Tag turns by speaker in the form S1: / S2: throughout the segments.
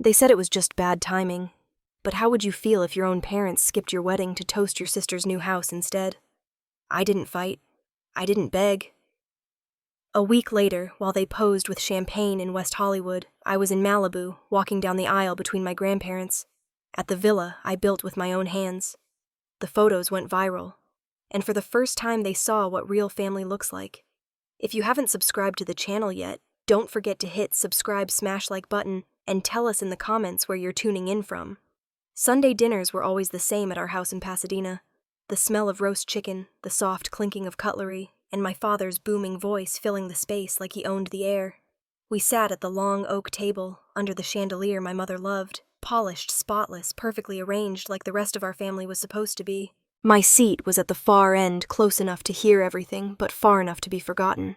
S1: They said it was just bad timing. But how would you feel if your own parents skipped your wedding to toast your sister's new house instead? I didn't fight. I didn't beg. A week later, while they posed with champagne in West Hollywood, I was in Malibu, walking down the aisle between my grandparents, at the villa I built with my own hands. The photos went viral, and for the first time they saw what real family looks like. If you haven't subscribed to the channel yet, don't forget to hit subscribe smash like button and tell us in the comments where you're tuning in from. Sunday dinners were always the same at our house in Pasadena. The smell of roast chicken, the soft clinking of cutlery, and my father's booming voice filling the space like he owned the air. We sat at the long oak table, under the chandelier my mother loved, polished, spotless, perfectly arranged like the rest of our family was supposed to be. My seat was at the far end, close enough to hear everything, but far enough to be forgotten.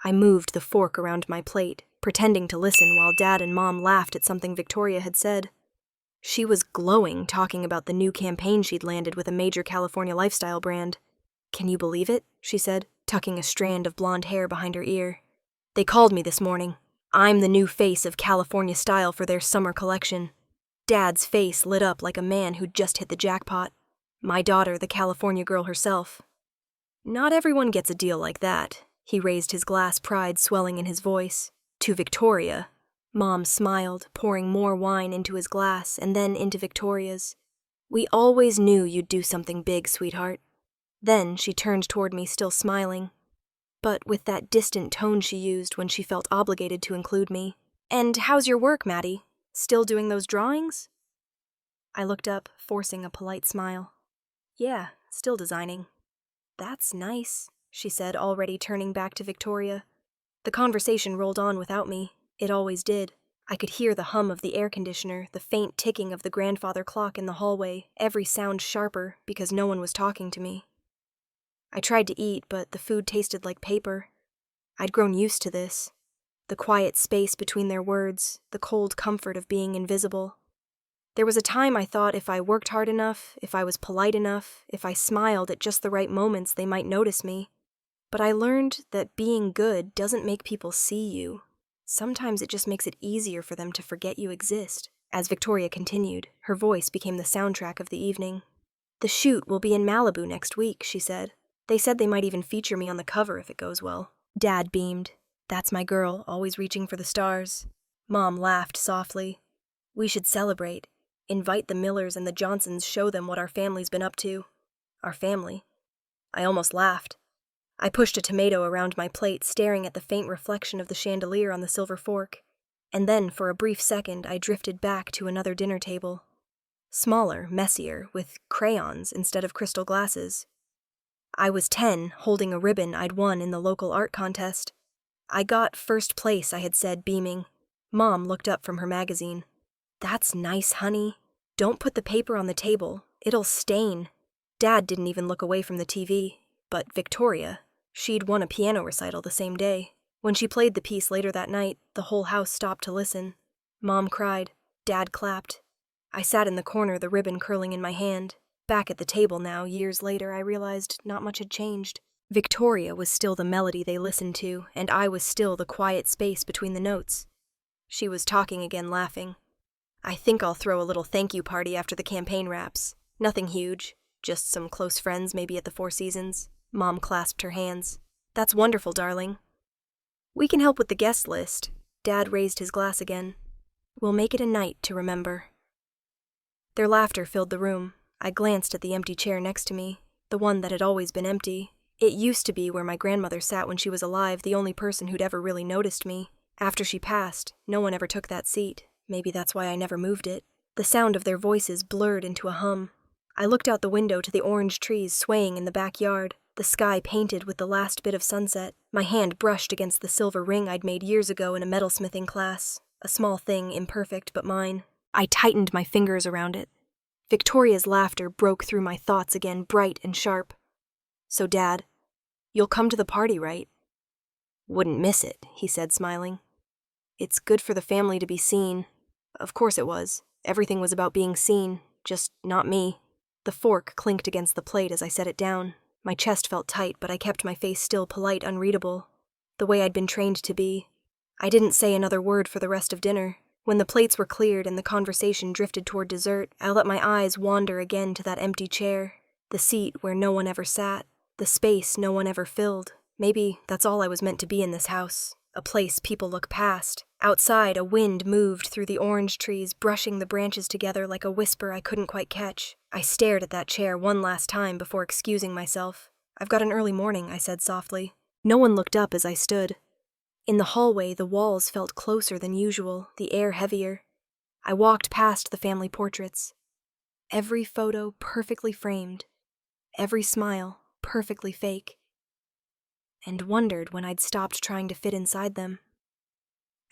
S1: I moved the fork around my plate, pretending to listen while Dad and Mom laughed at something Victoria had said. She was glowing, talking about the new campaign she'd landed with a major California lifestyle brand. "Can you believe it?" she said, tucking a strand of blonde hair behind her ear. "They called me this morning. I'm the new face of California style for their summer collection." Dad's face lit up like a man who'd just hit the jackpot. My daughter, the California girl herself. "Not everyone gets a deal like that." He raised his glass, pride swelling in his voice. "To Victoria." Mom smiled, pouring more wine into his glass and then into Victoria's. "We always knew you'd do something big, sweetheart." Then she turned toward me, still smiling, but with that distant tone she used when she felt obligated to include me. "And how's your work, Maddie? Still doing those drawings?" I looked up, forcing a polite smile. "Yeah, still designing." "That's nice," she said, already turning back to Victoria. The conversation rolled on without me. It always did. I could hear the hum of the air conditioner, the faint ticking of the grandfather clock in the hallway, every sound sharper because no one was talking to me. I tried to eat, but the food tasted like paper. I'd grown used to this. The quiet space between their words, the cold comfort of being invisible. There was a time I thought if I worked hard enough, if I was polite enough, if I smiled at just the right moments, they might notice me. But I learned that being good doesn't make people see you. Sometimes it just makes it easier for them to forget you exist. As Victoria continued, her voice became the soundtrack of the evening. "The shoot will be in Malibu next week," she said. "They said they might even feature me on the cover if it goes well." Dad beamed. "That's my girl, always reaching for the stars." Mom laughed softly. "We should celebrate. Invite the Millers and the Johnsons, show them what our family's been up to." Our family. I almost laughed. I pushed a tomato around my plate, staring at the faint reflection of the chandelier on the silver fork. And then, for a brief second, I drifted back to another dinner table. Smaller, messier, with crayons instead of crystal glasses. I was 10, holding a ribbon I'd won in the local art contest. "I got first place," I had said, beaming. Mom looked up from her magazine. "That's nice, honey. Don't put the paper on the table. It'll stain." Dad didn't even look away from the TV. But Victoria, she'd won a piano recital the same day. When she played the piece later that night, the whole house stopped to listen. Mom cried. Dad clapped. I sat in the corner, the ribbon curling in my hand. Back at the table now, years later, I realized not much had changed. Victoria was still the melody they listened to, and I was still the quiet space between the notes. She was talking again, laughing. "I think I'll throw a little thank you party after the campaign wraps. Nothing huge, just some close friends maybe at the Four Seasons." Mom clasped her hands. "That's wonderful, darling." "We can help with the guest list." Dad raised his glass again. "We'll make it a night to remember." Their laughter filled the room. I glanced at the empty chair next to me, the one that had always been empty. It used to be where my grandmother sat when she was alive, the only person who'd ever really noticed me. After she passed, no one ever took that seat. Maybe that's why I never moved it. The sound of their voices blurred into a hum. I looked out the window to the orange trees swaying in the backyard, the sky painted with the last bit of sunset. My hand brushed against the silver ring I'd made years ago in a metalsmithing class, a small thing, imperfect, but mine. I tightened my fingers around it. Victoria's laughter broke through my thoughts again, bright and sharp. "So, Dad, you'll come to the party, right?" "Wouldn't miss it," he said, smiling. "It's good for the family to be seen." Of course it was. Everything was about being seen, just not me. The fork clinked against the plate as I set it down. My chest felt tight, but I kept my face still, polite, unreadable. The way I'd been trained to be. I didn't say another word for the rest of dinner. When the plates were cleared and the conversation drifted toward dessert, I let my eyes wander again to that empty chair, the seat where no one ever sat, the space no one ever filled. Maybe that's all I was meant to be in this house, a place people look past. Outside, a wind moved through the orange trees, brushing the branches together like a whisper I couldn't quite catch. I stared at that chair one last time before excusing myself. "I've got an early morning," I said softly. No one looked up as I stood. In the hallway, the walls felt closer than usual, the air heavier. I walked past the family portraits. Every photo perfectly framed. Every smile perfectly fake. And wondered when I'd stopped trying to fit inside them.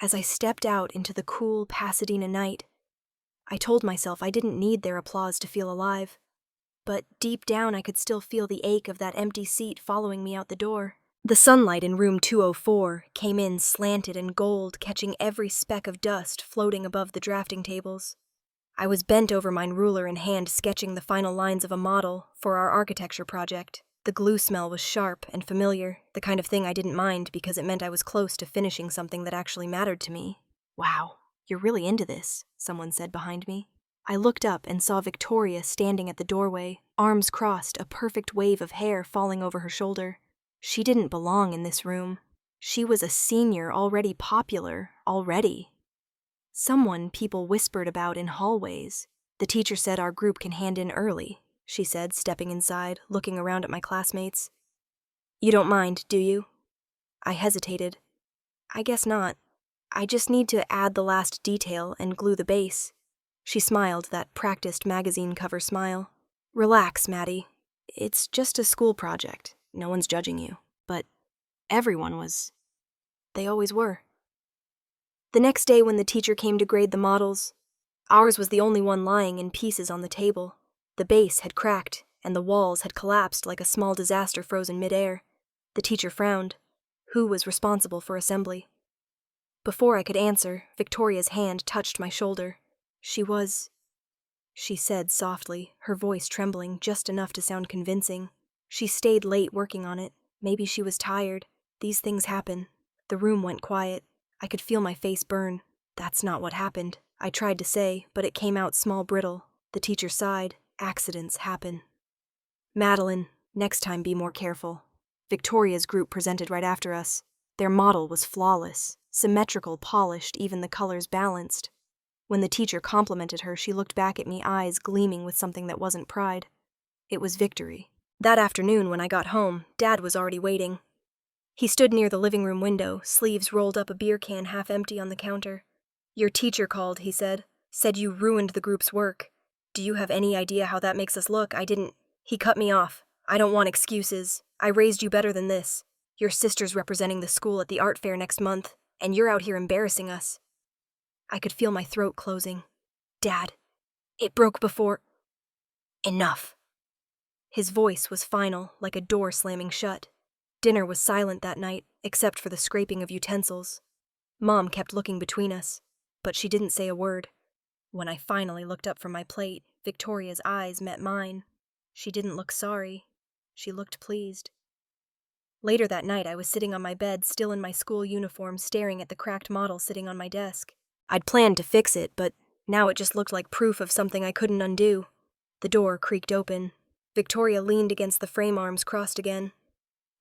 S1: As I stepped out into the cool Pasadena night, I told myself I didn't need their applause to feel alive. But deep down I could still feel the ache of that empty seat following me out the door. The sunlight in room 204 came in slanted and gold, catching every speck of dust floating above the drafting tables. I was bent over my ruler in hand, sketching the final lines of a model for our architecture project. The glue smell was sharp and familiar, the kind of thing I didn't mind because it meant I was close to finishing something that actually mattered to me. "Wow, you're really into this," someone said behind me. I looked up and saw Victoria standing at the doorway, arms crossed, a perfect wave of hair falling over her shoulder. She didn't belong in this room. She was a senior, already popular, already. Someone people whispered about in hallways. "The teacher said our group can hand in early," she said, stepping inside, looking around at my classmates. "You don't mind, do you?" I hesitated. "I guess not. I just need to add the last detail and glue the base." She smiled, that practiced magazine cover smile. "Relax, Maddie. It's just a school project. No one's judging you." But everyone was. They always were. The next day when the teacher came to grade the models, ours was the only one lying in pieces on the table. The base had cracked, and the walls had collapsed like a small disaster frozen midair. The teacher frowned. Who was responsible for assembly? Before I could answer, Victoria's hand touched my shoulder. She said softly, her voice trembling just enough to sound convincing. She stayed late working on it. Maybe she was tired. These things happen. The room went quiet. I could feel my face burn. "That's not what happened," I tried to say, but it came out small brittle. The teacher sighed. "Accidents happen." "Madeline, next time be more careful." Victoria's group presented right after us. Their model was flawless, symmetrical, polished, even the colors balanced. When the teacher complimented her, she looked back at me, eyes gleaming with something that wasn't pride. It was victory. That afternoon, when I got home, Dad was already waiting. He stood near the living room window, sleeves rolled up, a beer can half empty on the counter. "Your teacher called," he said. "Said you ruined the group's work. Do you have any idea how that makes us look? I didn't..." He cut me off. "I don't want excuses. I raised you better than this. Your sister's representing the school at the art fair next month, and you're out here embarrassing us." I could feel my throat closing. "Dad, it broke before..." "Enough." His voice was final, like a door slamming shut. Dinner was silent that night, except for the scraping of utensils. Mom kept looking between us, but she didn't say a word. When I finally looked up from my plate, Victoria's eyes met mine. She didn't look sorry. She looked pleased. Later that night, I was sitting on my bed, still in my school uniform, staring at the cracked model sitting on my desk. I'd planned to fix it, but now it just looked like proof of something I couldn't undo. The door creaked open. Victoria leaned against the frame, arms crossed again.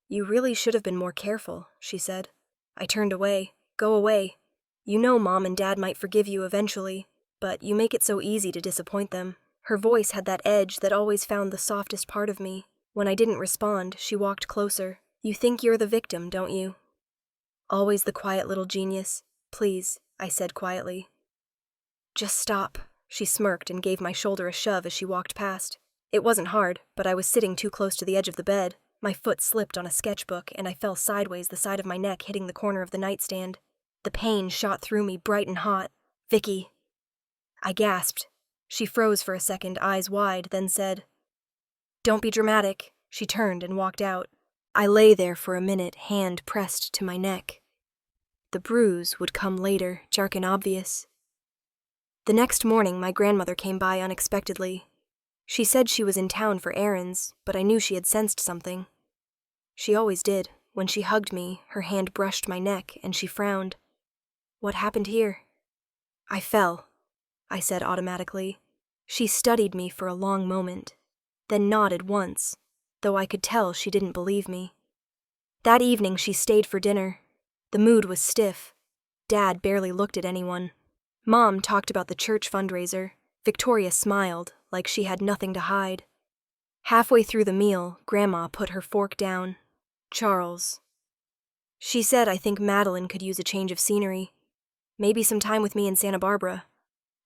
S1: "You really should have been more careful," she said. I turned away. "Go away. You know Mom and Dad might forgive you eventually, but you make it so easy to disappoint them." Her voice had that edge that always found the softest part of me. When I didn't respond, she walked closer. "You think you're the victim, don't you? Always the quiet little genius. Please," I said quietly. "Just stop." She smirked and gave my shoulder a shove as she walked past. It wasn't hard, but I was sitting too close to the edge of the bed. My foot slipped on a sketchbook, and I fell sideways, the side of my neck hitting the corner of the nightstand. The pain shot through me, bright and hot. "Vicky." I gasped. She froze for a second, eyes wide, then said, "Don't be dramatic." She turned and walked out. I lay there for a minute, hand pressed to my neck. The bruise would come later, dark and obvious. The next morning, my grandmother came by unexpectedly. She said she was in town for errands, but I knew she had sensed something. She always did. When she hugged me, her hand brushed my neck, and she frowned. "What happened here?" I fell, I said automatically. She studied me for a long moment, then nodded once, though I could tell she didn't believe me. That evening she stayed for dinner. The mood was stiff. Dad barely looked at anyone. Mom talked about the church fundraiser. Victoria smiled, like she had nothing to hide. Halfway through the meal, Grandma put her fork down. Charles. She said, I think Madeline could use a change of scenery. Maybe some time with me in Santa Barbara.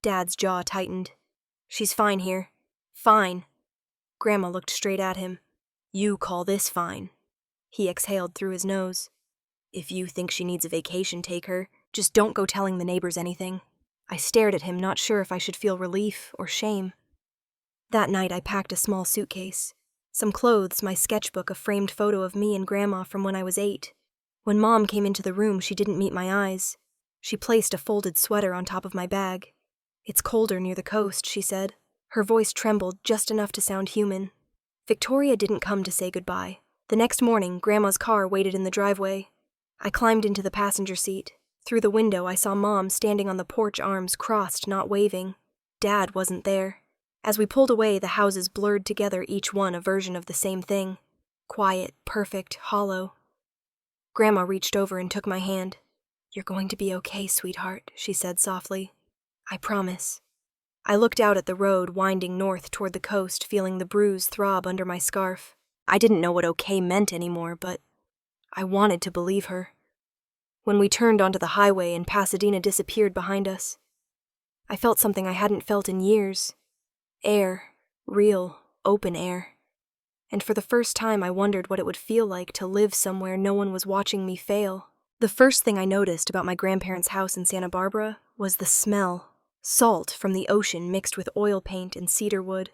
S1: Dad's jaw tightened. She's fine here. Fine. Grandma looked straight at him. You call this fine? He exhaled through his nose. If you think she needs a vacation, take her. Just don't go telling the neighbors anything. I stared at him, not sure if I should feel relief or shame. That night I packed a small suitcase. Some clothes, my sketchbook, a framed photo of me and Grandma from when I was 8. When Mom came into the room, she didn't meet my eyes. She placed a folded sweater on top of my bag. It's colder near the coast, she said. Her voice trembled just enough to sound human. Victoria didn't come to say goodbye. The next morning, Grandma's car waited in the driveway. I climbed into the passenger seat. Through the window, I saw Mom standing on the porch, arms crossed, not waving. Dad wasn't there. As we pulled away, the houses blurred together, each one a version of the same thing. Quiet, perfect, hollow. Grandma reached over and took my hand. You're going to be okay, sweetheart, she said softly. I promise. I looked out at the road winding north toward the coast, feeling the bruise throb under my scarf. I didn't know what okay meant anymore, but I wanted to believe her. When we turned onto the highway and Pasadena disappeared behind us, I felt something I hadn't felt in years. Air, real, open air. And for the first time I wondered what it would feel like to live somewhere no one was watching me fail. The first thing I noticed about my grandparents' house in Santa Barbara was the smell. Salt from the ocean mixed with oil paint and cedar wood.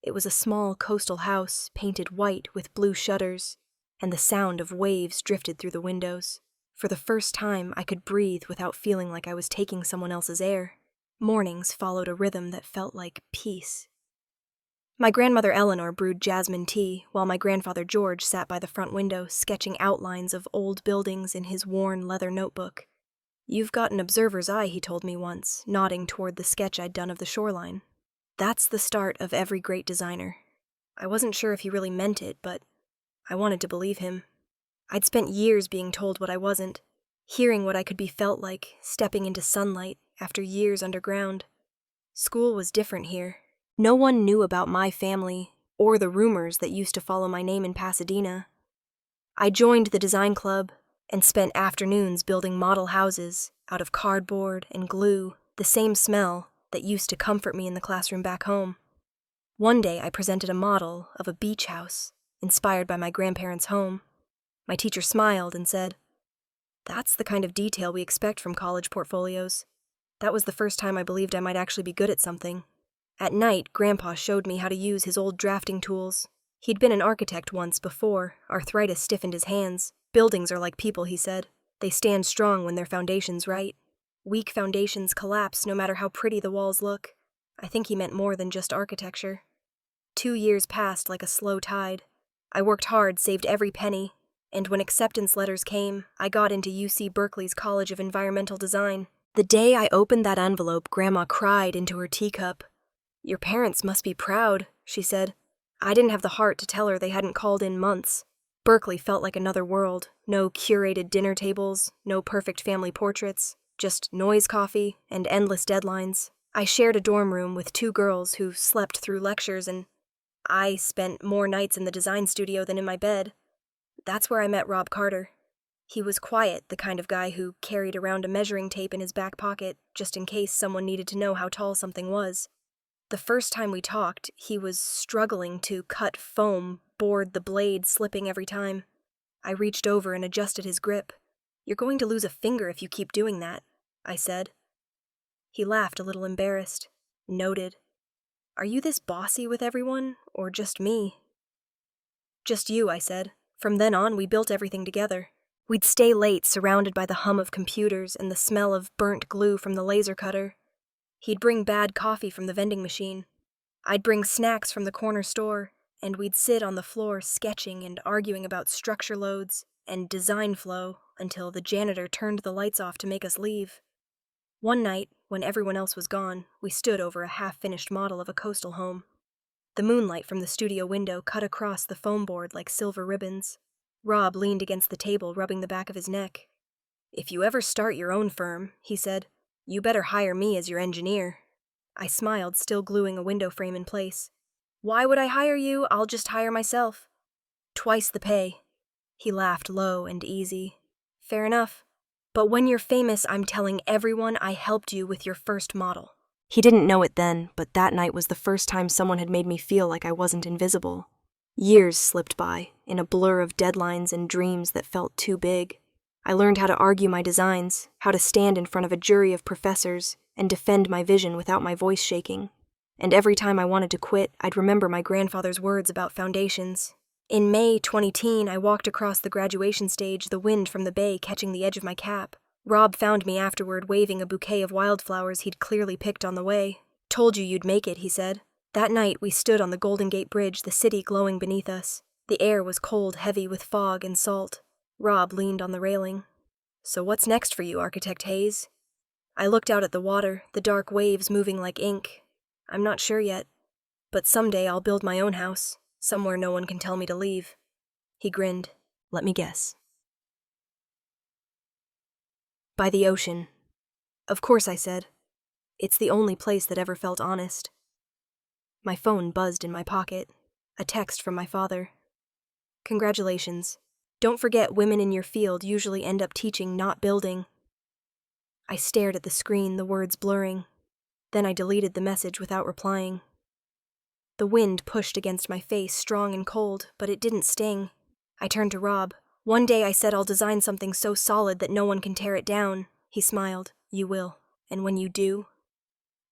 S1: It was a small coastal house, painted white with blue shutters, and the sound of waves drifted through the windows. For the first time, I could breathe without feeling like I was taking someone else's air. Mornings followed a rhythm that felt like peace. My grandmother Eleanor brewed jasmine tea, while my grandfather George sat by the front window, sketching outlines of old buildings in his worn leather notebook. You've got an observer's eye, he told me once, nodding toward the sketch I'd done of the shoreline. That's the start of every great designer. I wasn't sure if he really meant it, but I wanted to believe him. I'd spent years being told what I wasn't, hearing what I could be felt like, stepping into sunlight after years underground. School was different here. No one knew about my family or the rumors that used to follow my name in Pasadena. I joined the design club and spent afternoons building model houses out of cardboard and glue, the same smell that used to comfort me in the classroom back home. One day I presented a model of a beach house, inspired by my grandparents' home. My teacher smiled and said, "That's the kind of detail we expect from college portfolios." That was the first time I believed I might actually be good at something. At night, Grandpa showed me how to use his old drafting tools. He'd been an architect once before. Arthritis stiffened his hands. Buildings are like people, he said. They stand strong when their foundation's right. Weak foundations collapse no matter how pretty the walls look. I think he meant more than just architecture. 2 years passed like a slow tide. I worked hard, saved every penny, and when acceptance letters came, I got into UC Berkeley's College of Environmental Design. The day I opened that envelope, Grandma cried into her teacup. Your parents must be proud, she said. I didn't have the heart to tell her they hadn't called in months. Berkeley felt like another world. No curated dinner tables, no perfect family portraits, just noise coffee and endless deadlines. I shared a dorm room with 2 girls who slept through lectures, and I spent more nights in the design studio than in my bed. That's where I met Rob Carter. He was quiet, the kind of guy who carried around a measuring tape in his back pocket just in case someone needed to know how tall something was. The first time we talked, he was struggling to cut foam, bored, the blade slipping every time. I reached over and adjusted his grip. You're going to lose a finger if you keep doing that, I said. He laughed a little embarrassed. Noted. Are you this bossy with everyone, or just me? Just you, I said. From then on, we built everything together. We'd stay late, surrounded by the hum of computers and the smell of burnt glue from the laser cutter. He'd bring bad coffee from the vending machine. I'd bring snacks from the corner store, and we'd sit on the floor sketching and arguing about structure loads and design flow until the janitor turned the lights off to make us leave. One night, When everyone else was gone, we stood over a half-finished model of a coastal home. The moonlight from the studio window cut across the foam board like silver ribbons. Rob leaned against the table, rubbing the back of his neck. "If you ever start your own firm," he said, "you better hire me as your engineer." I smiled, still gluing a window frame in place. "Why would I hire you? I'll just hire myself." "Twice the pay." He laughed low and easy. "Fair enough. But when you're famous, I'm telling everyone I helped you with your first model." He didn't know it then, but that night was the first time someone had made me feel like I wasn't invisible. Years slipped by, in a blur of deadlines and dreams that felt too big. I learned how to argue my designs, how to stand in front of a jury of professors, and defend my vision without my voice shaking. And every time I wanted to quit, I'd remember my grandfather's words about foundations. In May 2010, I walked across the graduation stage, the wind from the bay catching the edge of my cap. Rob found me afterward, waving a bouquet of wildflowers he'd clearly picked on the way. "Told you you'd make it," he said. That night, we stood on the Golden Gate Bridge, the city glowing beneath us. The air was cold, heavy with fog and salt. Rob leaned on the railing. "So what's next for you, Architect Hayes?" I looked out at the water, the dark waves moving like ink. "I'm not sure yet. But someday I'll build my own house, somewhere no one can tell me to leave." He grinned. "Let me guess." "By the ocean." "Of course," I said. "It's the only place that ever felt honest." My phone buzzed in my pocket. A text from my father. "Congratulations. Don't forget, women in your field usually end up teaching, not building." I stared at the screen, the words blurring. Then I deleted the message without replying. The wind pushed against my face, strong and cold, but it didn't sting. I turned to Rob. "One day I said I'll design something so solid that no one can tear it down." He smiled. "You will. And when you do,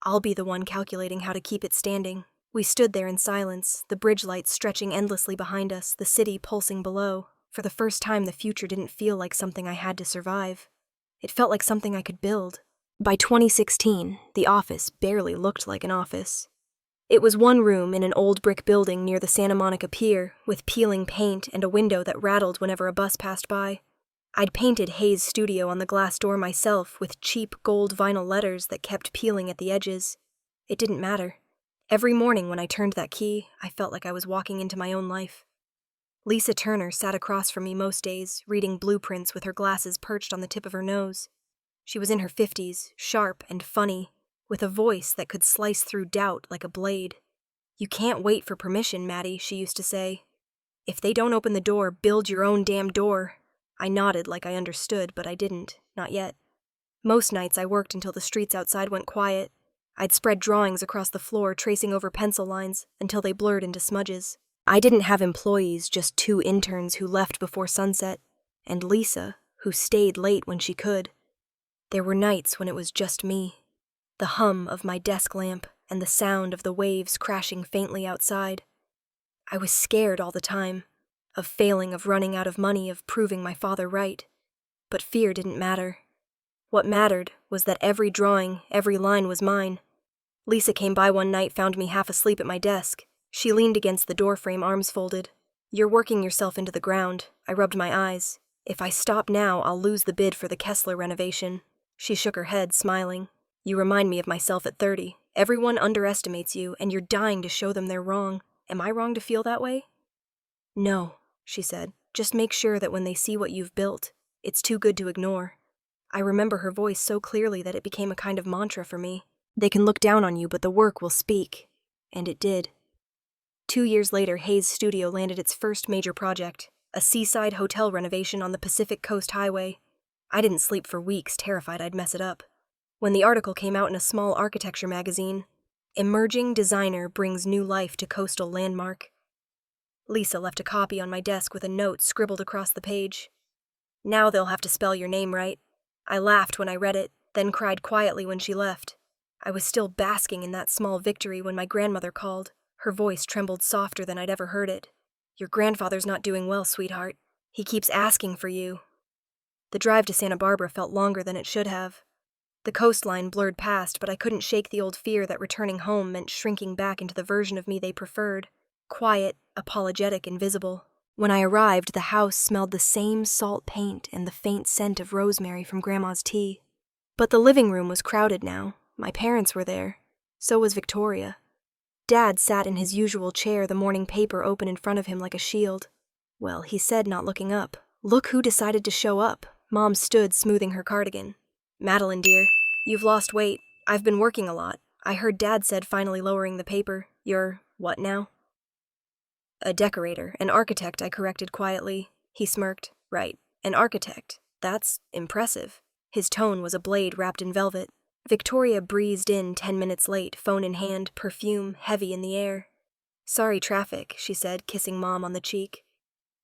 S1: I'll be the one calculating how to keep it standing." We stood there in silence, the bridge lights stretching endlessly behind us, the city pulsing below. For the first time, the future didn't feel like something I had to survive. It felt like something I could build. By 2016, the office barely looked like an office. It was one room in an old brick building near the Santa Monica Pier, with peeling paint and a window that rattled whenever a bus passed by. I'd painted Hayes' studio on the glass door myself, with cheap gold vinyl letters that kept peeling at the edges. It didn't matter. Every morning when I turned that key, I felt like I was walking into my own life. Lisa Turner sat across from me most days, reading blueprints with her glasses perched on the tip of her nose. She was in her 50s, sharp and funny, with a voice that could slice through doubt like a blade. "You can't wait for permission, Maddie," she used to say. "If they don't open the door, build your own damn door." I nodded like I understood, but I didn't, not yet. Most nights I worked until the streets outside went quiet. I'd spread drawings across the floor, tracing over pencil lines, until they blurred into smudges. I didn't have employees, just 2 interns who left before sunset, and Lisa, who stayed late when she could. There were nights when it was just me. The hum of my desk lamp and the sound of the waves crashing faintly outside. I was scared all the time, of failing, of running out of money, of proving my father right. But fear didn't matter. What mattered was that every drawing, every line was mine. Lisa came by one night, found me half asleep at my desk. She leaned against the doorframe, arms folded. "You're working yourself into the ground." I rubbed my eyes. "If I stop now, I'll lose the bid for the Kessler renovation." She shook her head, smiling. "You remind me of myself at 30. Everyone underestimates you, and you're dying to show them they're wrong. Am I wrong to feel that way?" "No," she said. "Just make sure that when they see what you've built, it's too good to ignore." I remember her voice so clearly that it became a kind of mantra for me. They can look down on you, but the work will speak. And it did. 2 years later, Hayes' studio landed its first major project, a seaside hotel renovation on the Pacific Coast Highway. I didn't sleep for weeks, terrified I'd mess it up. When the article came out in a small architecture magazine, "Emerging Designer Brings New Life to Coastal Landmark," Lisa left a copy on my desk with a note scribbled across the page. "Now they'll have to spell your name right." I laughed when I read it, then cried quietly when she left. I was still basking in that small victory when my grandmother called. Her voice trembled softer than I'd ever heard it. "Your grandfather's not doing well, sweetheart. He keeps asking for you." The drive to Santa Barbara felt longer than it should have. The coastline blurred past, but I couldn't shake the old fear that returning home meant shrinking back into the version of me they preferred. Quiet, apologetic, invisible. When I arrived, the house smelled the same salt paint and the faint scent of rosemary from Grandma's tea. But the living room was crowded now. My parents were there. So was Victoria. Dad sat in his usual chair, the morning paper open in front of him like a shield. Well, he said, not looking up. Look who decided to show up. Mom stood, smoothing her cardigan. Madeline, dear, you've lost weight. I've been working a lot. I heard Dad said, finally lowering the paper. You're what now? A decorator, an architect, I corrected quietly. He smirked. Right, an architect. That's impressive. His tone was a blade wrapped in velvet. Victoria breezed in 10 minutes late, phone in hand, perfume heavy in the air. Sorry, traffic, she said, kissing Mom on the cheek.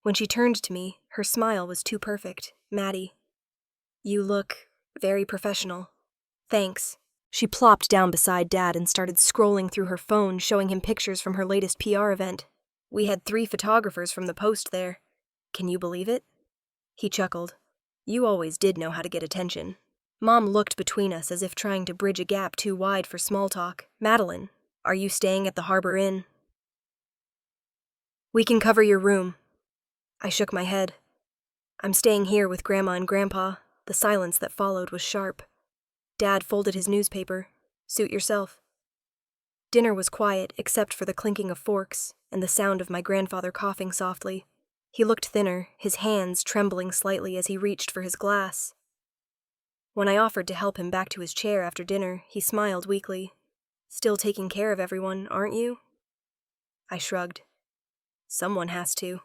S1: When she turned to me, her smile was too perfect. Maddie, you look very professional. Thanks. She plopped down beside Dad and started scrolling through her phone, showing him pictures from her latest PR event. We had 3 photographers from the Post there. Can you believe it? He chuckled. You always did know how to get attention. Mom looked between us as if trying to bridge a gap too wide for small talk. Madeline, are you staying at the Harbor Inn? We can cover your room. I shook my head. I'm staying here with Grandma and Grandpa. The silence that followed was sharp. Dad folded his newspaper. Suit yourself. Dinner was quiet except for the clinking of forks and the sound of my grandfather coughing softly. He looked thinner, his hands trembling slightly as he reached for his glass. When I offered to help him back to his chair after dinner, he smiled weakly. Still taking care of everyone, aren't you? I shrugged. Someone has to.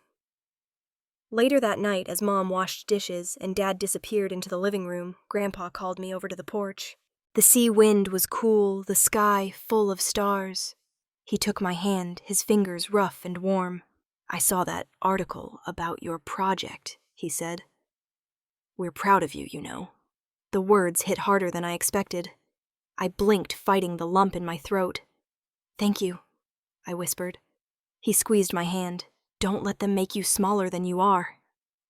S1: Later that night, as Mom washed dishes and Dad disappeared into the living room, Grandpa called me over to the porch. The sea wind was cool, the sky full of stars. He took my hand, his fingers rough and warm. I saw that article about your project, he said. We're proud of you, you know. The words hit harder than I expected. I blinked, fighting the lump in my throat. Thank you, I whispered. He squeezed my hand. Don't let them make you smaller than you are.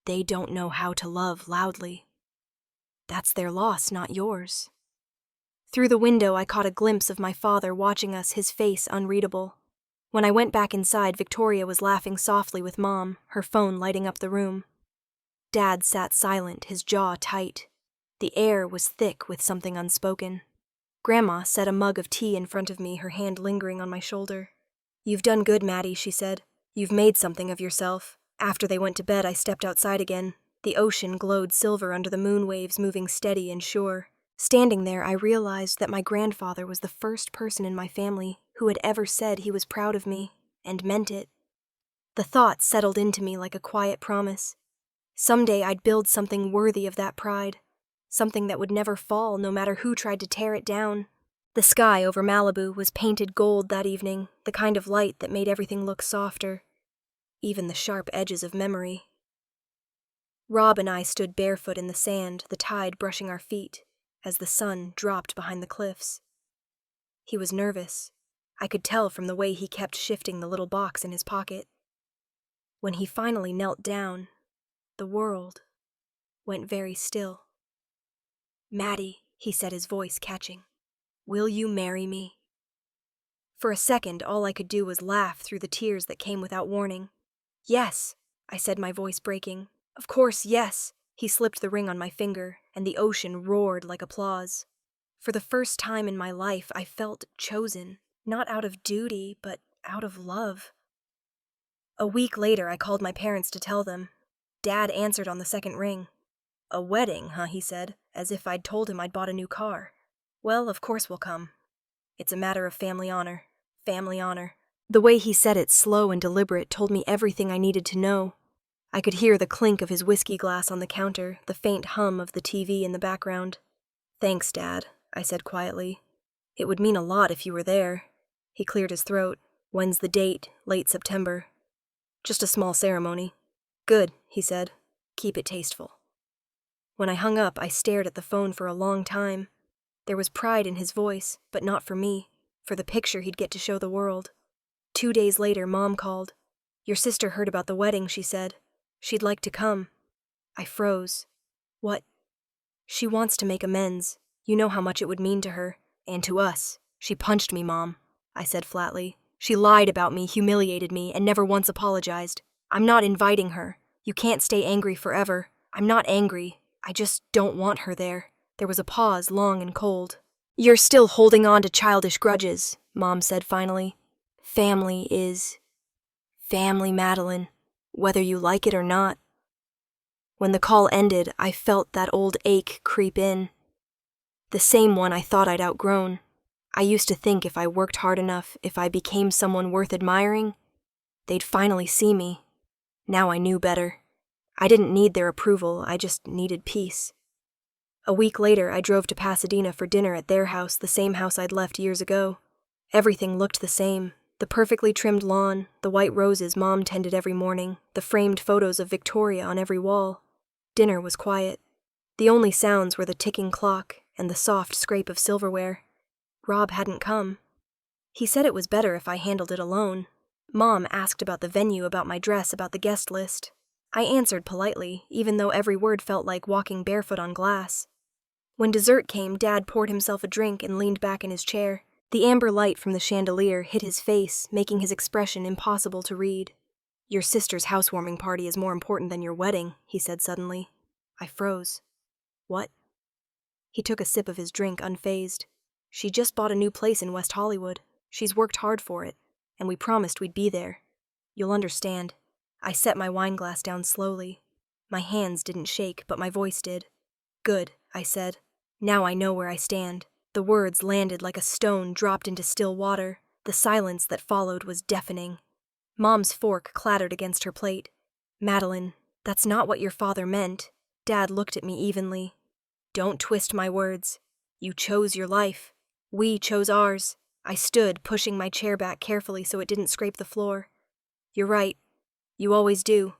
S1: They don't know how to love loudly. That's their loss, not yours. Through the window, I caught a glimpse of my father watching us, his face unreadable. When I went back inside, Victoria was laughing softly with Mom, her phone lighting up the room. Dad sat silent, his jaw tight. The air was thick with something unspoken. Grandma set a mug of tea in front of me, her hand lingering on my shoulder. You've done good, Maddie, she said. You've made something of yourself. After they went to bed, I stepped outside again. The ocean glowed silver under the moon waves, moving steady and sure. Standing there, I realized that my grandfather was the first person in my family who had ever said he was proud of me, and meant it. The thought settled into me like a quiet promise. Someday I'd build something worthy of that pride. Something that would never fall, no matter who tried to tear it down. The sky over Malibu was painted gold that evening, the kind of light that made everything look softer, even the sharp edges of memory. Rob and I stood barefoot in the sand, the tide brushing our feet, as the sun dropped behind the cliffs. He was nervous. I could tell from the way he kept shifting the little box in his pocket. When he finally knelt down, the world went very still. Maddie, he said, his voice catching. Will you marry me? For a second, all I could do was laugh through the tears that came without warning. Yes, I said, my voice breaking. Of course, yes. He slipped the ring on my finger, and the ocean roared like applause. For the first time in my life, I felt chosen, not out of duty, but out of love. A week later, I called my parents to tell them. Dad answered on the second ring. A wedding, huh, he said, as if I'd told him I'd bought a new car. Well, of course we'll come. It's a matter of family honor. Family honor. The way he said it, slow and deliberate, told me everything I needed to know. I could hear the clink of his whiskey glass on the counter, the faint hum of the TV in the background. Thanks, Dad, I said quietly. It would mean a lot if you were there. He cleared his throat. When's the date? Late September. Just a small ceremony. Good, he said. Keep it tasteful. When I hung up, I stared at the phone for a long time. There was pride in his voice, but not for me, for the picture he'd get to show the world. 2 days later, Mom called. Your sister heard about the wedding, she said. She'd like to come. I froze. What? She wants to make amends. You know how much it would mean to her. And to us. She punched me, Mom, I said flatly. She lied about me, humiliated me, and never once apologized. I'm not inviting her. You can't stay angry forever. I'm not angry. I just don't want her there. There was a pause, long and cold. You're still holding on to childish grudges, Mom said finally. Family is family, Madeline, whether you like it or not. When the call ended, I felt that old ache creep in. The same one I thought I'd outgrown. I used to think if I worked hard enough, if I became someone worth admiring, they'd finally see me. Now I knew better. I didn't need their approval, I just needed peace. A week later, I drove to Pasadena for dinner at their house, the same house I'd left years ago. Everything looked the same. The perfectly trimmed lawn, the white roses Mom tended every morning, the framed photos of Victoria on every wall. Dinner was quiet. The only sounds were the ticking clock and the soft scrape of silverware. Rob hadn't come. He said it was better if I handled it alone. Mom asked about the venue, about my dress, about the guest list. I answered politely, even though every word felt like walking barefoot on glass. When dessert came, Dad poured himself a drink and leaned back in his chair. The amber light from the chandelier hit his face, making his expression impossible to read. Your sister's housewarming party is more important than your wedding, he said suddenly. I froze. What? He took a sip of his drink, unfazed. She just bought a new place in West Hollywood. She's worked hard for it, and we promised we'd be there. You'll understand. I set my wine glass down slowly. My hands didn't shake, but my voice did. Good, I said. Now I know where I stand. The words landed like a stone dropped into still water. The silence that followed was deafening. Mom's fork clattered against her plate. Madeline, that's not what your father meant. Dad looked at me evenly. Don't twist my words. You chose your life. We chose ours. I stood, pushing my chair back carefully so it didn't scrape the floor. You're right. You always do.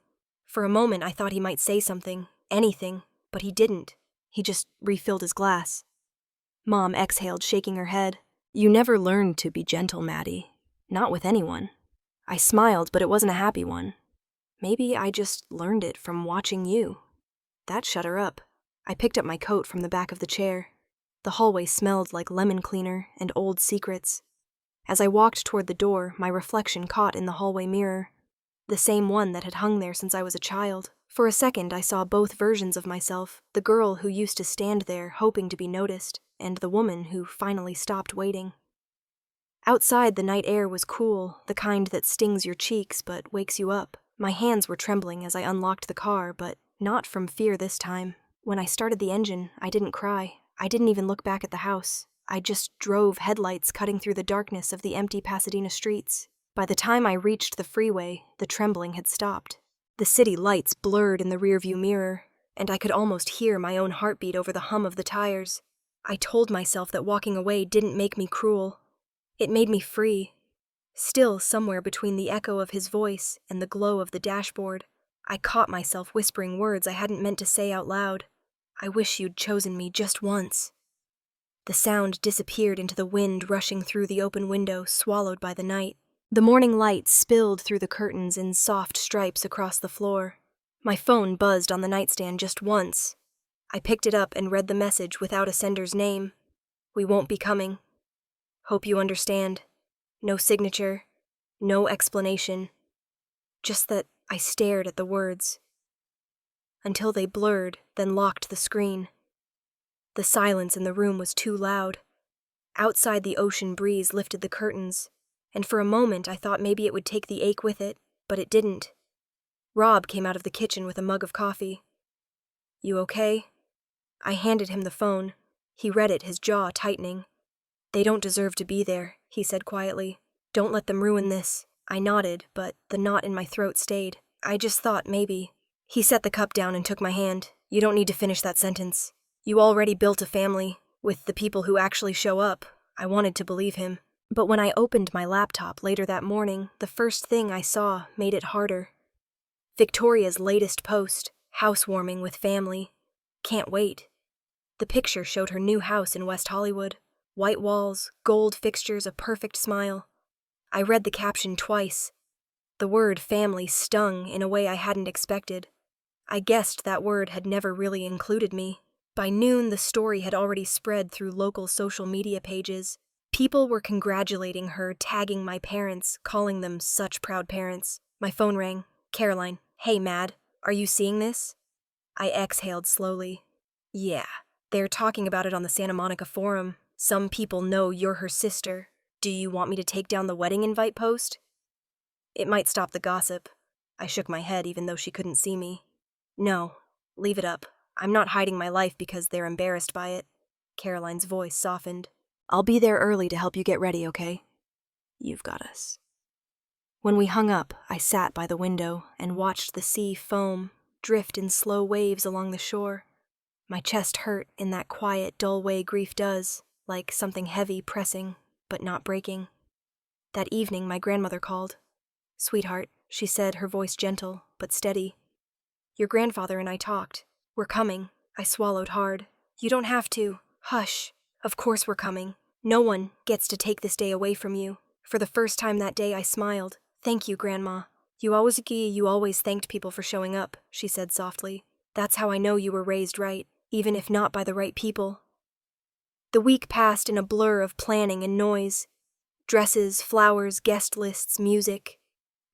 S1: For a moment I thought he might say something, anything, but he didn't. He just refilled his glass. Mom exhaled, shaking her head. You never learned to be gentle, Maddie. Not with anyone. I smiled, but it wasn't a happy one. Maybe I just learned it from watching you. That shut her up. I picked up my coat from the back of the chair. The hallway smelled like lemon cleaner and old secrets. As I walked toward the door, my reflection caught in the hallway mirror. The same one that had hung there since I was a child. For a second, I saw both versions of myself, the girl who used to stand there hoping to be noticed, and the woman who finally stopped waiting. Outside, the night air was cool, the kind that stings your cheeks but wakes you up. My hands were trembling as I unlocked the car, but not from fear this time. When I started the engine, I didn't cry. I didn't even look back at the house. I just drove, headlights cutting through the darkness of the empty Pasadena streets. By the time I reached the freeway, the trembling had stopped. The city lights blurred in the rearview mirror, and I could almost hear my own heartbeat over the hum of the tires. I told myself that walking away didn't make me cruel. It made me free. Still, somewhere between the echo of his voice and the glow of the dashboard, I caught myself whispering words I hadn't meant to say out loud. I wish you'd chosen me just once. The sound disappeared into the wind rushing through the open window, swallowed by the night. The morning light spilled through the curtains in soft stripes across the floor. My phone buzzed on the nightstand just once. I picked it up and read the message without a sender's name. We won't be coming. Hope you understand. No signature. No explanation. Just that I stared at the words. Until they blurred, then locked the screen. The silence in the room was too loud. Outside, the ocean breeze lifted the curtains, and for a moment I thought maybe it would take the ache with it, but it didn't. Rob came out of the kitchen with a mug of coffee. You okay? I handed him the phone. He read it, his jaw tightening. They don't deserve to be there, he said quietly. Don't let them ruin this. I nodded, but the knot in my throat stayed. I just thought maybe. He set the cup down and took my hand. You don't need to finish that sentence. You already built a family, with the people who actually show up. I wanted to believe him. But when I opened my laptop later that morning, the first thing I saw made it harder. Victoria's latest post, housewarming with family. Can't wait. The picture showed her new house in West Hollywood. White walls, gold fixtures, a perfect smile. I read the caption twice. The word family stung in a way I hadn't expected. I guessed that word had never really included me. By noon, the story had already spread through local social media pages. People were congratulating her, tagging my parents, calling them such proud parents. My phone rang. Caroline, hey, Mad, are you seeing this? I exhaled slowly. Yeah, they're talking about it on the Santa Monica forum. Some people know you're her sister. Do you want me to take down the wedding invite post? It might stop the gossip. I shook my head even though she couldn't see me. No, leave it up. I'm not hiding my life because they're embarrassed by it. Caroline's voice softened. I'll be there early to help you get ready, okay? You've got us. When we hung up, I sat by the window and watched the sea foam, drift in slow waves along the shore. My chest hurt in that quiet, dull way grief does, like something heavy pressing, but not breaking. That evening, my grandmother called. Sweetheart, she said, her voice gentle, but steady. Your grandfather and I talked. We're coming. I swallowed hard. You don't have to. Hush. Of course we're coming. No one gets to take this day away from you. For the first time that day, I smiled. Thank you, Grandma. You always thanked people for showing up, she said softly. That's how I know you were raised right, even if not by the right people. The week passed in a blur of planning and noise. Dresses, flowers, guest lists, music.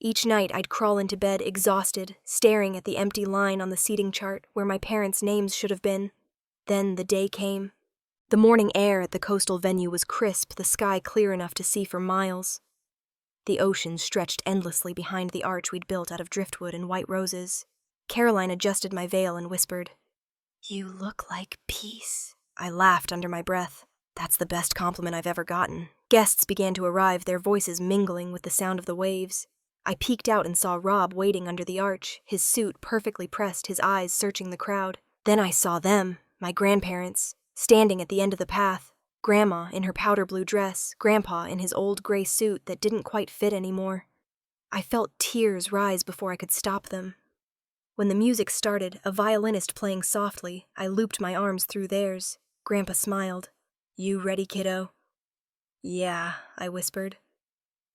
S1: Each night I'd crawl into bed exhausted, staring at the empty line on the seating chart where my parents' names should have been. Then the day came. The morning air at the coastal venue was crisp, the sky clear enough to see for miles. The ocean stretched endlessly behind the arch we'd built out of driftwood and white roses. Caroline adjusted my veil and whispered, "You look like peace." I laughed under my breath. That's the best compliment I've ever gotten. Guests began to arrive, their voices mingling with the sound of the waves. I peeked out and saw Rob waiting under the arch, his suit perfectly pressed, his eyes searching the crowd. Then I saw them, my grandparents, standing at the end of the path. Grandma in her powder blue dress, Grandpa in his old gray suit that didn't quite fit anymore. I felt tears rise before I could stop them. When the music started, a violinist playing softly, I looped my arms through theirs. Grandpa smiled. You ready, kiddo? Yeah, I whispered.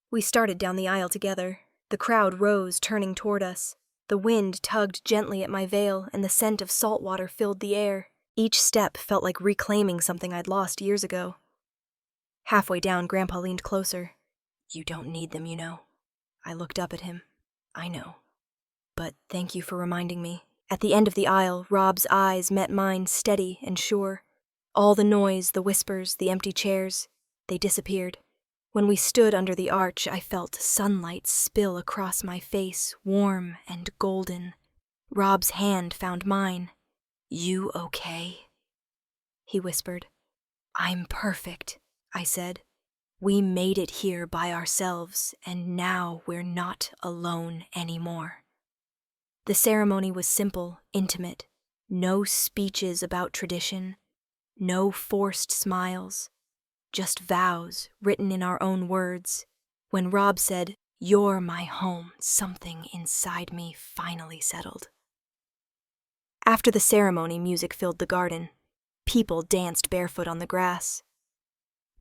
S1: We started down the aisle together. The crowd rose, turning toward us. The wind tugged gently at my veil, and the scent of salt water filled the air. Each step felt like reclaiming something I'd lost years ago. Halfway down, Grandpa leaned closer. You don't need them, you know. I looked up at him. I know. But thank you for reminding me. At the end of the aisle, Rob's eyes met mine, steady and sure. All the noise, the whispers, the empty chairs, they disappeared. When we stood under the arch, I felt sunlight spill across my face, warm and golden. Rob's hand found mine. You okay? He whispered. I'm perfect, I said. We made it here by ourselves, and now we're not alone anymore. The ceremony was simple, intimate. No speeches about tradition, no forced smiles, just vows written in our own words. When Rob said, "You're my home," something inside me finally settled. After the ceremony, music filled the garden. People danced barefoot on the grass.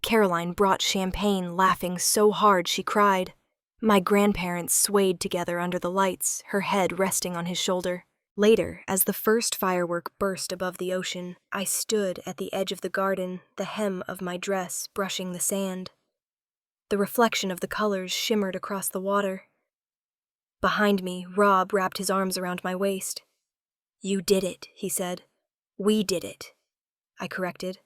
S1: Caroline brought champagne, laughing so hard she cried. My grandparents swayed together under the lights, her head resting on his shoulder. Later, as the first firework burst above the ocean, I stood at the edge of the garden, the hem of my dress brushing the sand. The reflection of the colors shimmered across the water. Behind me, Rob wrapped his arms around my waist. You did it, he said. We did it, I corrected.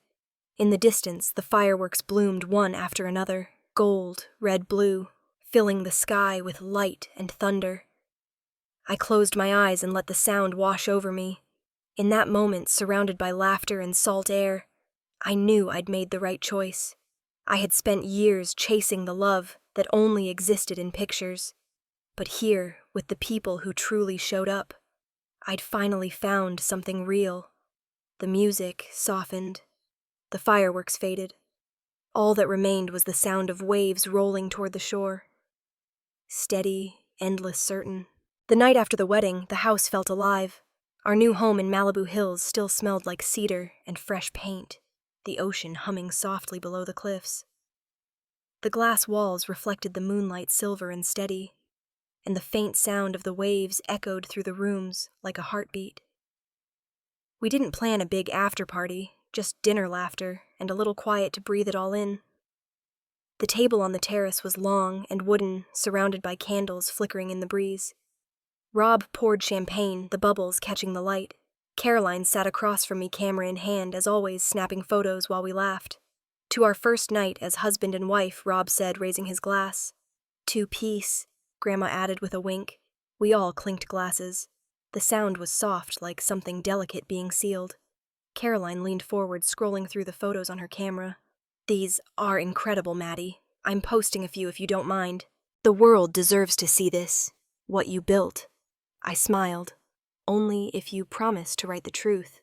S1: In the distance, the fireworks bloomed one after another, gold, red, blue, filling the sky with light and thunder. I closed my eyes and let the sound wash over me. In that moment, surrounded by laughter and salt air, I knew I'd made the right choice. I had spent years chasing the love that only existed in pictures. But here, with the people who truly showed up, I'd finally found something real. The music softened. The fireworks faded. All that remained was the sound of waves rolling toward the shore. Steady, endless, certain. The night after the wedding, the house felt alive. Our new home in Malibu Hills still smelled like cedar and fresh paint, the ocean humming softly below the cliffs. The glass walls reflected the moonlight silver and steady, and the faint sound of the waves echoed through the rooms like a heartbeat. We didn't plan a big after-party, just dinner laughter and a little quiet to breathe it all in. The table on the terrace was long and wooden, surrounded by candles flickering in the breeze. Rob poured champagne, the bubbles catching the light. Caroline sat across from me, camera in hand, as always snapping photos while we laughed. To our first night as husband and wife, Rob said, raising his glass. To peace, Grandma added with a wink. We all clinked glasses. The sound was soft, like something delicate being sealed. Caroline leaned forward, scrolling through the photos on her camera. These are incredible, Maddie. I'm posting a few if you don't mind. The world deserves to see this. What you built. I smiled. Only if you promise to write the truth.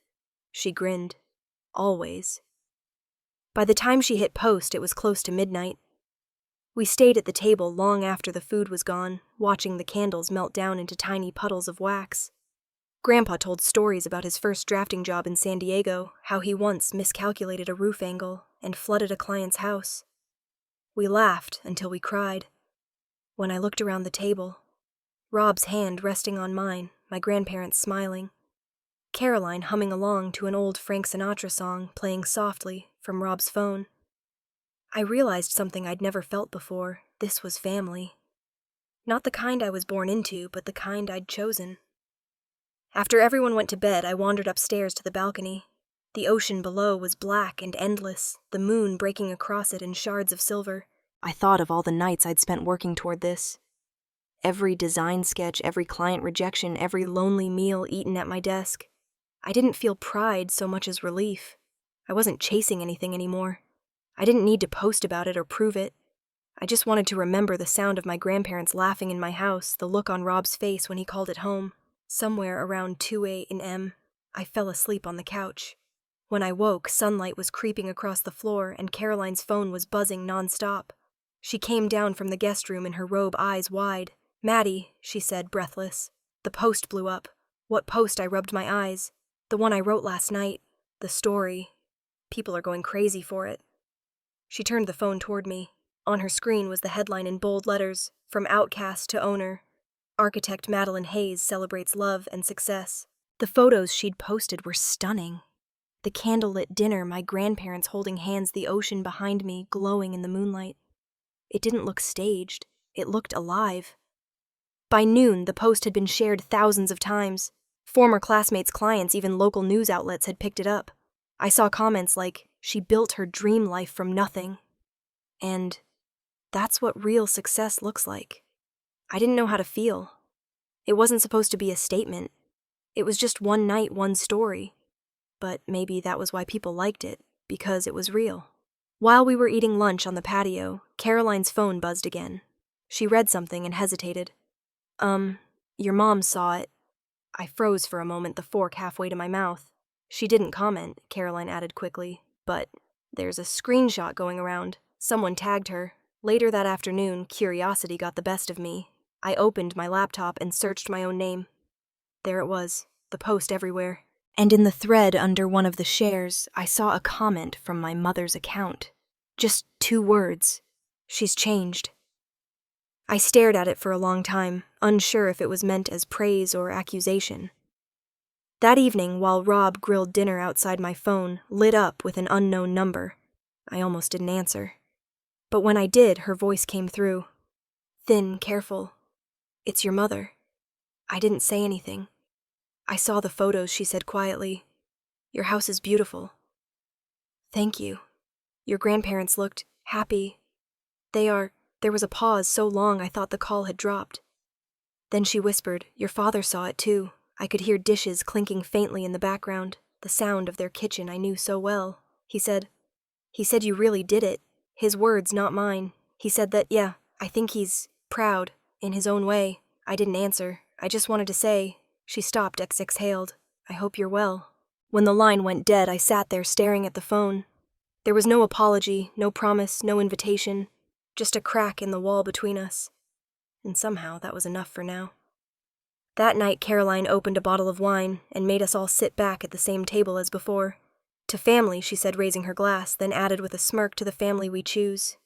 S1: She grinned. Always. By the time she hit post, it was close to midnight. We stayed at the table long after the food was gone, watching the candles melt down into tiny puddles of wax. Grandpa told stories about his first drafting job in San Diego, how he once miscalculated a roof angle and flooded a client's house. We laughed until we cried. When I looked around the table, Rob's hand resting on mine, my grandparents smiling, Caroline humming along to an old Frank Sinatra song playing softly from Rob's phone. I realized something I'd never felt before. This was family. Not the kind I was born into, but the kind I'd chosen. After everyone went to bed, I wandered upstairs to the balcony. The ocean below was black and endless, the moon breaking across it in shards of silver. I thought of all the nights I'd spent working toward this. Every design sketch, every client rejection, every lonely meal eaten at my desk. I didn't feel pride so much as relief. I wasn't chasing anything anymore. I didn't need to post about it or prove it. I just wanted to remember the sound of my grandparents laughing in my house, the look on Rob's face when he called it home. Somewhere around 2 a.m., I fell asleep on the couch. When I woke, sunlight was creeping across the floor and Caroline's phone was buzzing nonstop. She came down from the guest room in her robe, eyes wide. "Maddie," she said, breathless. "The post blew up." "What post?" I rubbed my eyes. "The one I wrote last night. The story. People are going crazy for it." She turned the phone toward me. On her screen was the headline in bold letters, "From outcast to owner. Architect Madeline Hayes celebrates love and success." The photos she'd posted were stunning. The candlelit dinner, my grandparents holding hands, the ocean behind me glowing in the moonlight. It didn't look staged. It looked alive. By noon, the post had been shared thousands of times. Former classmates' clients, even local news outlets had picked it up. I saw comments like, "She built her dream life from nothing." And that's what real success looks like. I didn't know how to feel. It wasn't supposed to be a statement. It was just one night, one story. But maybe that was why people liked it, because it was real. While we were eating lunch on the patio, Caroline's phone buzzed again. She read something and hesitated. Your mom saw it." I froze for a moment, the fork halfway to my mouth. "She didn't comment," Caroline added quickly. "But there's a screenshot going around. Someone tagged her. Later that afternoon, curiosity got the best of me. I opened my laptop and searched my own name. There it was, the post everywhere. And in the thread under one of the shares, I saw a comment from my mother's account. Just 2 words. "She's changed." I stared at it for a long time, unsure if it was meant as praise or accusation. That evening, while Rob grilled dinner outside, my phone lit up with an unknown number. I almost didn't answer. But when I did, her voice came through. Thin, careful. "It's your mother." I didn't say anything. "I saw the photos," she said quietly. "Your house is beautiful." "Thank you. Your grandparents looked happy. They are." There was a pause so long I thought the call had dropped. Then she whispered, "Your father saw it too." I could hear dishes clinking faintly in the background, the sound of their kitchen I knew so well. He said you really did it. His words, not mine. He said that, yeah, I think he's proud, in his own way." I didn't answer. I just wanted to say. She stopped, exhaled. "I hope you're well." When the line went dead, I sat there staring at the phone. There was no apology, no promise, no invitation. Just a crack in the wall between us. And somehow that was enough for now. That night, Caroline opened a bottle of wine and made us all sit back at the same table as before. "To family," she said, raising her glass, then added with a smirk, "to the family we choose."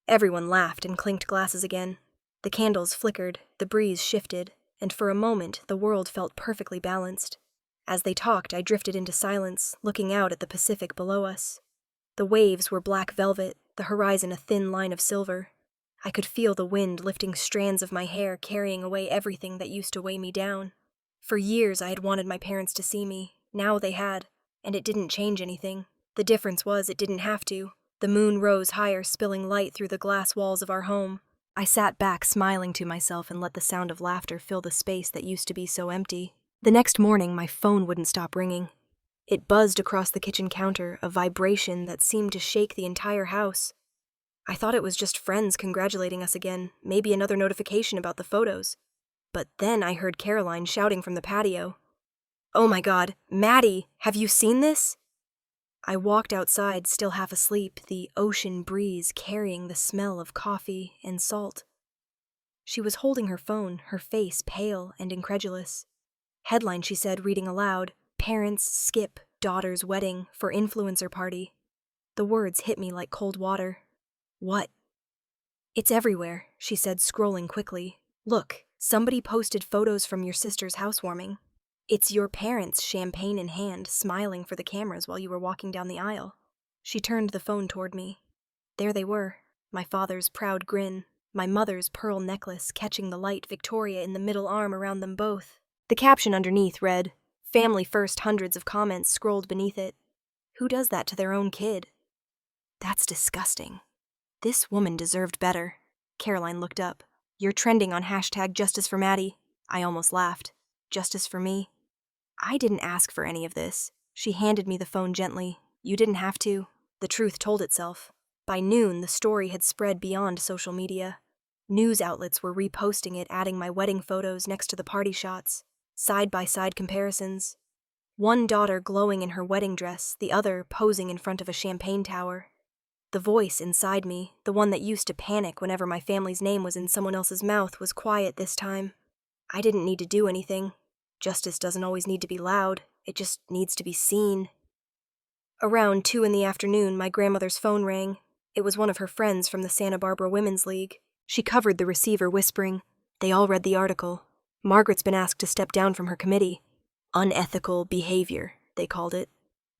S1: Everyone laughed and clinked glasses again. The candles flickered, the breeze shifted, and for a moment the world felt perfectly balanced. As they talked, I drifted into silence, looking out at the Pacific below us. The waves were black velvet, the horizon a thin line of silver. I could feel the wind lifting strands of my hair, carrying away everything that used to weigh me down. For years I had wanted my parents to see me. Now they had, and it didn't change anything. The difference was it didn't have to. The moon rose higher, spilling light through the glass walls of our home. I sat back, smiling to myself, and let the sound of laughter fill the space that used to be so empty. The next morning, my phone wouldn't stop ringing. It buzzed across the kitchen counter, a vibration that seemed to shake the entire house. I thought it was just friends congratulating us again, maybe another notification about the photos. But then I heard Caroline shouting from the patio. "Oh my God, Maddie, have you seen this?" I walked outside, still half asleep, the ocean breeze carrying the smell of coffee and salt. She was holding her phone, her face pale and incredulous. Headline, she said, reading aloud, "Parents skip daughter's wedding for influencer party." The words hit me like cold water. What? "It's everywhere," she said, scrolling quickly. "Look, somebody posted photos from your sister's housewarming. It's your parents, champagne in hand, smiling for the cameras while you were walking down the aisle." She turned the phone toward me. There they were, my father's proud grin, my mother's pearl necklace catching the light, Victoria in the middle arm around them both. The caption underneath read, "Family first," hundreds of comments scrolled beneath it. Who does that to their own kid? That's disgusting. This woman deserved better. Caroline looked up. "You're trending on #JusticeForMaddie." I almost laughed. Justice for me? I didn't ask for any of this. She handed me the phone gently. "You didn't have to." The truth told itself. By noon, the story had spread beyond social media. News outlets were reposting it, adding my wedding photos next to the party shots. Side-by-side comparisons. One daughter glowing in her wedding dress, the other posing in front of a champagne tower. The voice inside me, the one that used to panic whenever my family's name was in someone else's mouth, was quiet this time. I didn't need to do anything. Justice doesn't always need to be loud. It just needs to be seen. Around 2 in the afternoon, my grandmother's phone rang. It was one of her friends from the Santa Barbara Women's League. She covered the receiver, whispering, "They all read the article. Margaret's been asked to step down from her committee. Unethical behavior, they called it."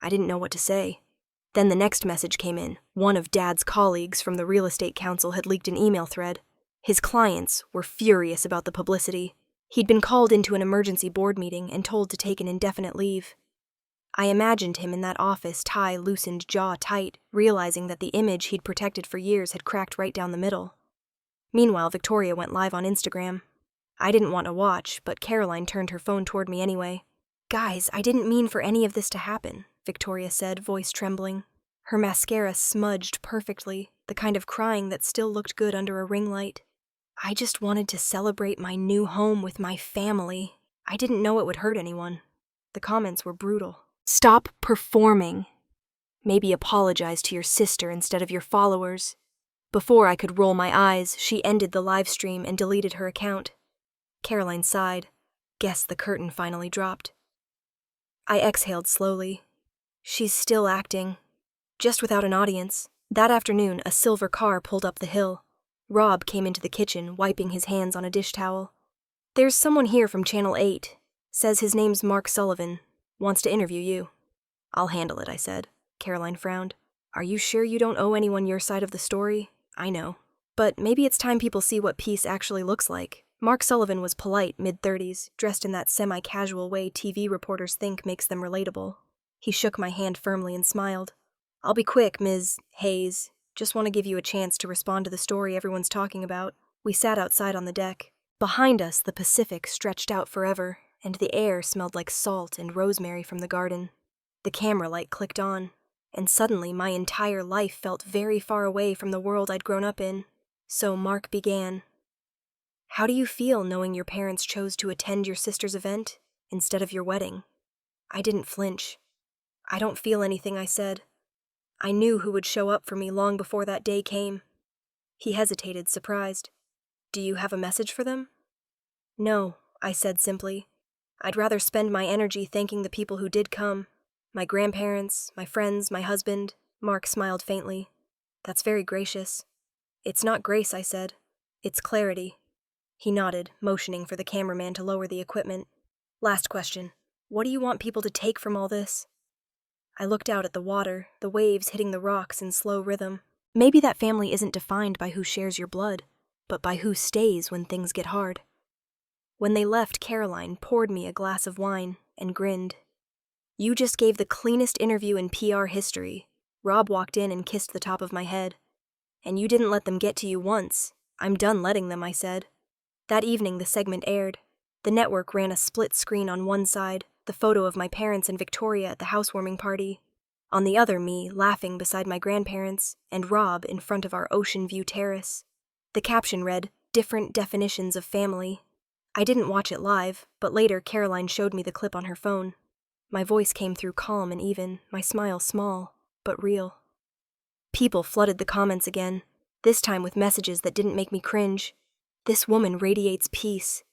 S1: I didn't know what to say. Then the next message came in. One of Dad's colleagues from the real estate council had leaked an email thread. His clients were furious about the publicity. He'd been called into an emergency board meeting and told to take an indefinite leave. I imagined him in that office, tie loosened, jaw tight, realizing that the image he'd protected for years had cracked right down the middle. Meanwhile, Victoria went live on Instagram. I didn't want to watch, but Caroline turned her phone toward me anyway. "Guys, I didn't mean for any of this to happen," Victoria said, voice trembling. Her mascara smudged perfectly, the kind of crying that still looked good under a ring light. "I just wanted to celebrate my new home with my family. I didn't know it would hurt anyone." The comments were brutal. "Stop performing. Maybe apologize to your sister instead of your followers." Before I could roll my eyes, she ended the live stream and deleted her account. Caroline sighed. Guess the curtain finally dropped. I exhaled slowly. She's still acting. Just without an audience. That afternoon, a silver car pulled up the hill. Rob came into the kitchen, wiping his hands on a dish towel. "There's someone here from Channel 8. Says his name's Mark Sullivan. Wants to interview you." "I'll handle it," I said. Caroline frowned. "Are you sure you don't owe anyone your side of the story?" "I know. But maybe it's time people see what peace actually looks like." Mark Sullivan was polite, mid-30s, dressed in that semi-casual way TV reporters think makes them relatable. He shook my hand firmly and smiled. "I'll be quick, Ms. Hayes. Just want to give you a chance to respond to the story everyone's talking about." We sat outside on the deck. Behind us, the Pacific stretched out forever, and the air smelled like salt and rosemary from the garden. The camera light clicked on, and suddenly my entire life felt very far away from the world I'd grown up in. So Mark began. "How do you feel knowing your parents chose to attend your sister's event instead of your wedding?" I didn't flinch. "I don't feel anything," I said. I knew who would show up for me long before that day came. He hesitated, surprised. "Do you have a message for them?" "No," I said simply. "I'd rather spend my energy thanking the people who did come. My grandparents, my friends, my husband." Mark smiled faintly. "That's very gracious." "It's not grace," I said. "It's clarity." He nodded, motioning for the cameraman to lower the equipment. "Last question. What do you want people to take from all this?" I looked out at the water, the waves hitting the rocks in slow rhythm. Maybe that family isn't defined by who shares your blood, but by who stays when things get hard. When they left, Caroline poured me a glass of wine and grinned. "You just gave the cleanest interview in PR history. Rob walked in and kissed the top of my head. "And you didn't let them get to you once. I'm done letting them," I said. That evening the segment aired. The network ran a split screen on one side, the photo of my parents and Victoria at the housewarming party. On the other, me, laughing beside my grandparents, and Rob in front of our ocean view terrace. The caption read, "Different definitions of family." I didn't watch it live, but later Caroline showed me the clip on her phone. My voice came through calm and even, my smile small, but real. People flooded the comments again, this time with messages that didn't make me cringe. "This woman radiates peace.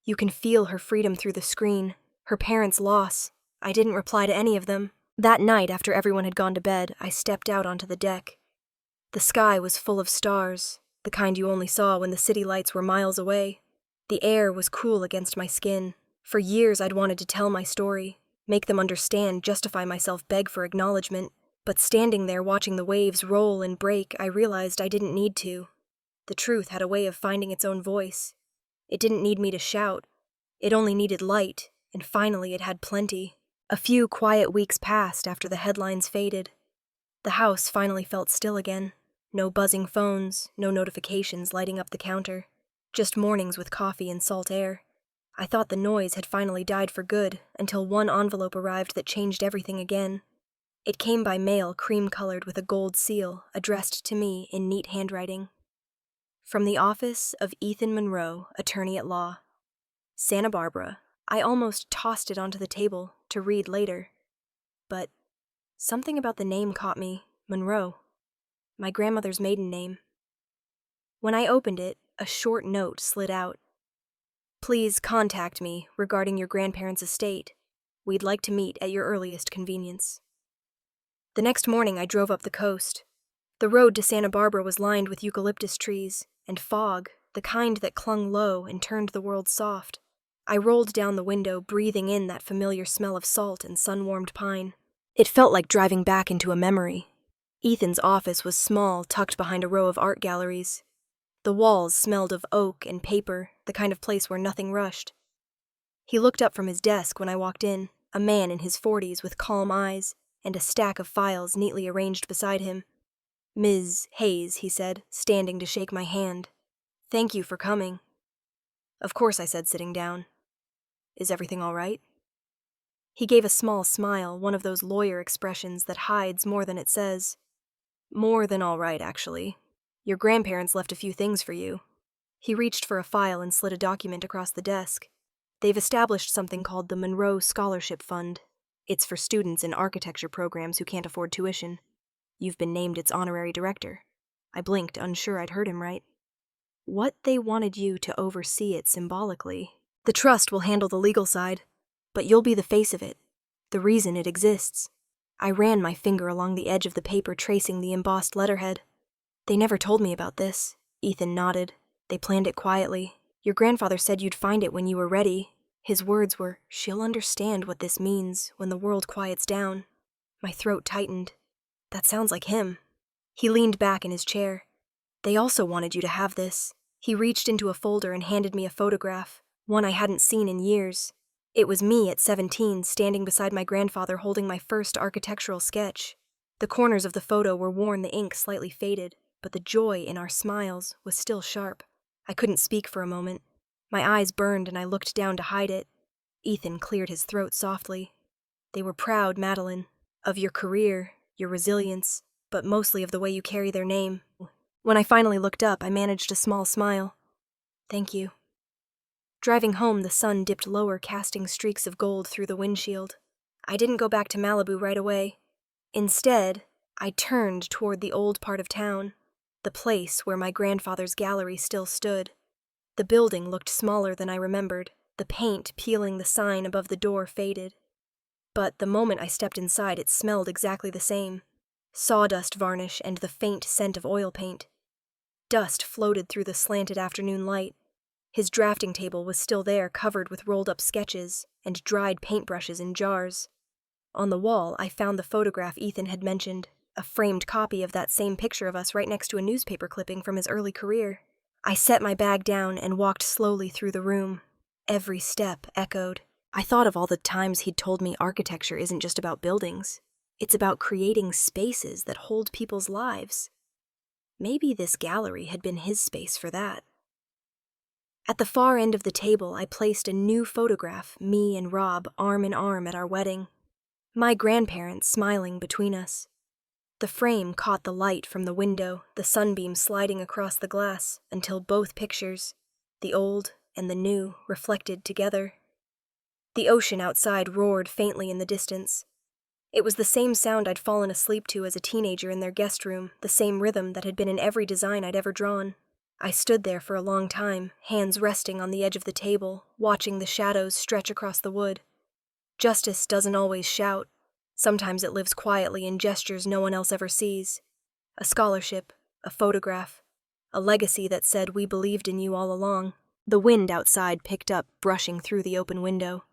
S1: You can feel her freedom through the screen. Her parents' loss." I didn't reply to any of them. That night, after everyone had gone to bed, I stepped out onto the deck. The sky was full of stars, the kind you only saw when the city lights were miles away. The air was cool against my skin. For years I'd wanted to tell my story, make them understand, justify myself, beg for acknowledgement. But standing there watching the waves roll and break, I realized I didn't need to. The truth had a way of finding its own voice. It didn't need me to shout. It only needed light, and finally it had plenty. A few quiet weeks passed after the headlines faded. The house finally felt still again. No buzzing phones, no notifications lighting up the counter. Just mornings with coffee and salt air. I thought the noise had finally died for good, until one envelope arrived that changed everything again. It came by mail, cream-colored with a gold seal, addressed to me in neat handwriting. From the office of Ethan Monroe, attorney at law. Santa Barbara. I almost tossed it onto the table to read later. But something about the name caught me. Monroe. My grandmother's maiden name. When I opened it, a short note slid out. "Please contact me regarding your grandparents' estate. We'd like to meet at your earliest convenience." The next morning I drove up the coast. The road to Santa Barbara was lined with eucalyptus trees and fog, the kind that clung low and turned the world soft. I rolled down the window, breathing in that familiar smell of salt and sun-warmed pine. It felt like driving back into a memory. Ethan's office was small, tucked behind a row of art galleries. The walls smelled of oak and paper, the kind of place where nothing rushed. He looked up from his desk when I walked in, a man in his 40s with calm eyes, and a stack of files neatly arranged beside him. "Ms. Hayes," he said, standing to shake my hand. "Thank you for coming." "Of course," I said, sitting down. "Is everything all right?" He gave a small smile, one of those lawyer expressions that hides more than it says. "More than all right, actually. Your grandparents left a few things for you." He reached for a file and slid a document across the desk. "They've established something called the Monroe Scholarship Fund. It's for students in architecture programs who can't afford tuition. You've been named its honorary director." I blinked, unsure I'd heard him right. "What they wanted you to oversee it symbolically. The trust will handle the legal side, but you'll be the face of it, the reason it exists." I ran my finger along the edge of the paper, tracing the embossed letterhead. "They never told me about this." Ethan nodded. "They planned it quietly. Your grandfather said you'd find it when you were ready." His words were, "She'll understand what this means when the world quiets down." My throat tightened. That sounds like him. He leaned back in his chair. "They also wanted you to have this." He reached into a folder and handed me a photograph, one I hadn't seen in years. It was me at 17, standing beside my grandfather holding my first architectural sketch. The corners of the photo were worn, the ink slightly faded, but the joy in our smiles was still sharp. I couldn't speak for a moment. My eyes burned and I looked down to hide it. Ethan cleared his throat softly. "They were proud, Madeline, of your career, your resilience, but mostly of the way you carry their name." When I finally looked up, I managed a small smile. "Thank you." Driving home, the sun dipped lower, casting streaks of gold through the windshield. I didn't go back to Malibu right away. Instead, I turned toward the old part of town, the place where my grandfather's gallery still stood. The building looked smaller than I remembered, the paint peeling the sign above the door faded. But the moment I stepped inside, it smelled exactly the same. Sawdust varnish and the faint scent of oil paint. Dust floated through the slanted afternoon light. His drafting table was still there, covered with rolled-up sketches and dried paintbrushes in jars. On the wall, I found the photograph Ethan had mentioned, a framed copy of that same picture of us right next to a newspaper clipping from his early career. I set my bag down and walked slowly through the room. Every step echoed. I thought of all the times he'd told me architecture isn't just about buildings. It's about creating spaces that hold people's lives. Maybe this gallery had been his space for that. At the far end of the table, I placed a new photograph, me and Rob arm in arm at our wedding. My grandparents smiling between us. The frame caught the light from the window, the sunbeam sliding across the glass, until both pictures, the old and the new, reflected together. The ocean outside roared faintly in the distance. It was the same sound I'd fallen asleep to as a teenager in their guest room, the same rhythm that had been in every design I'd ever drawn. I stood there for a long time, hands resting on the edge of the table, watching the shadows stretch across the wood. Justice doesn't always shout. Sometimes it lives quietly in gestures no one else ever sees. A scholarship, a photograph, a legacy that said we believed in you all along. The wind outside picked up, brushing through the open window.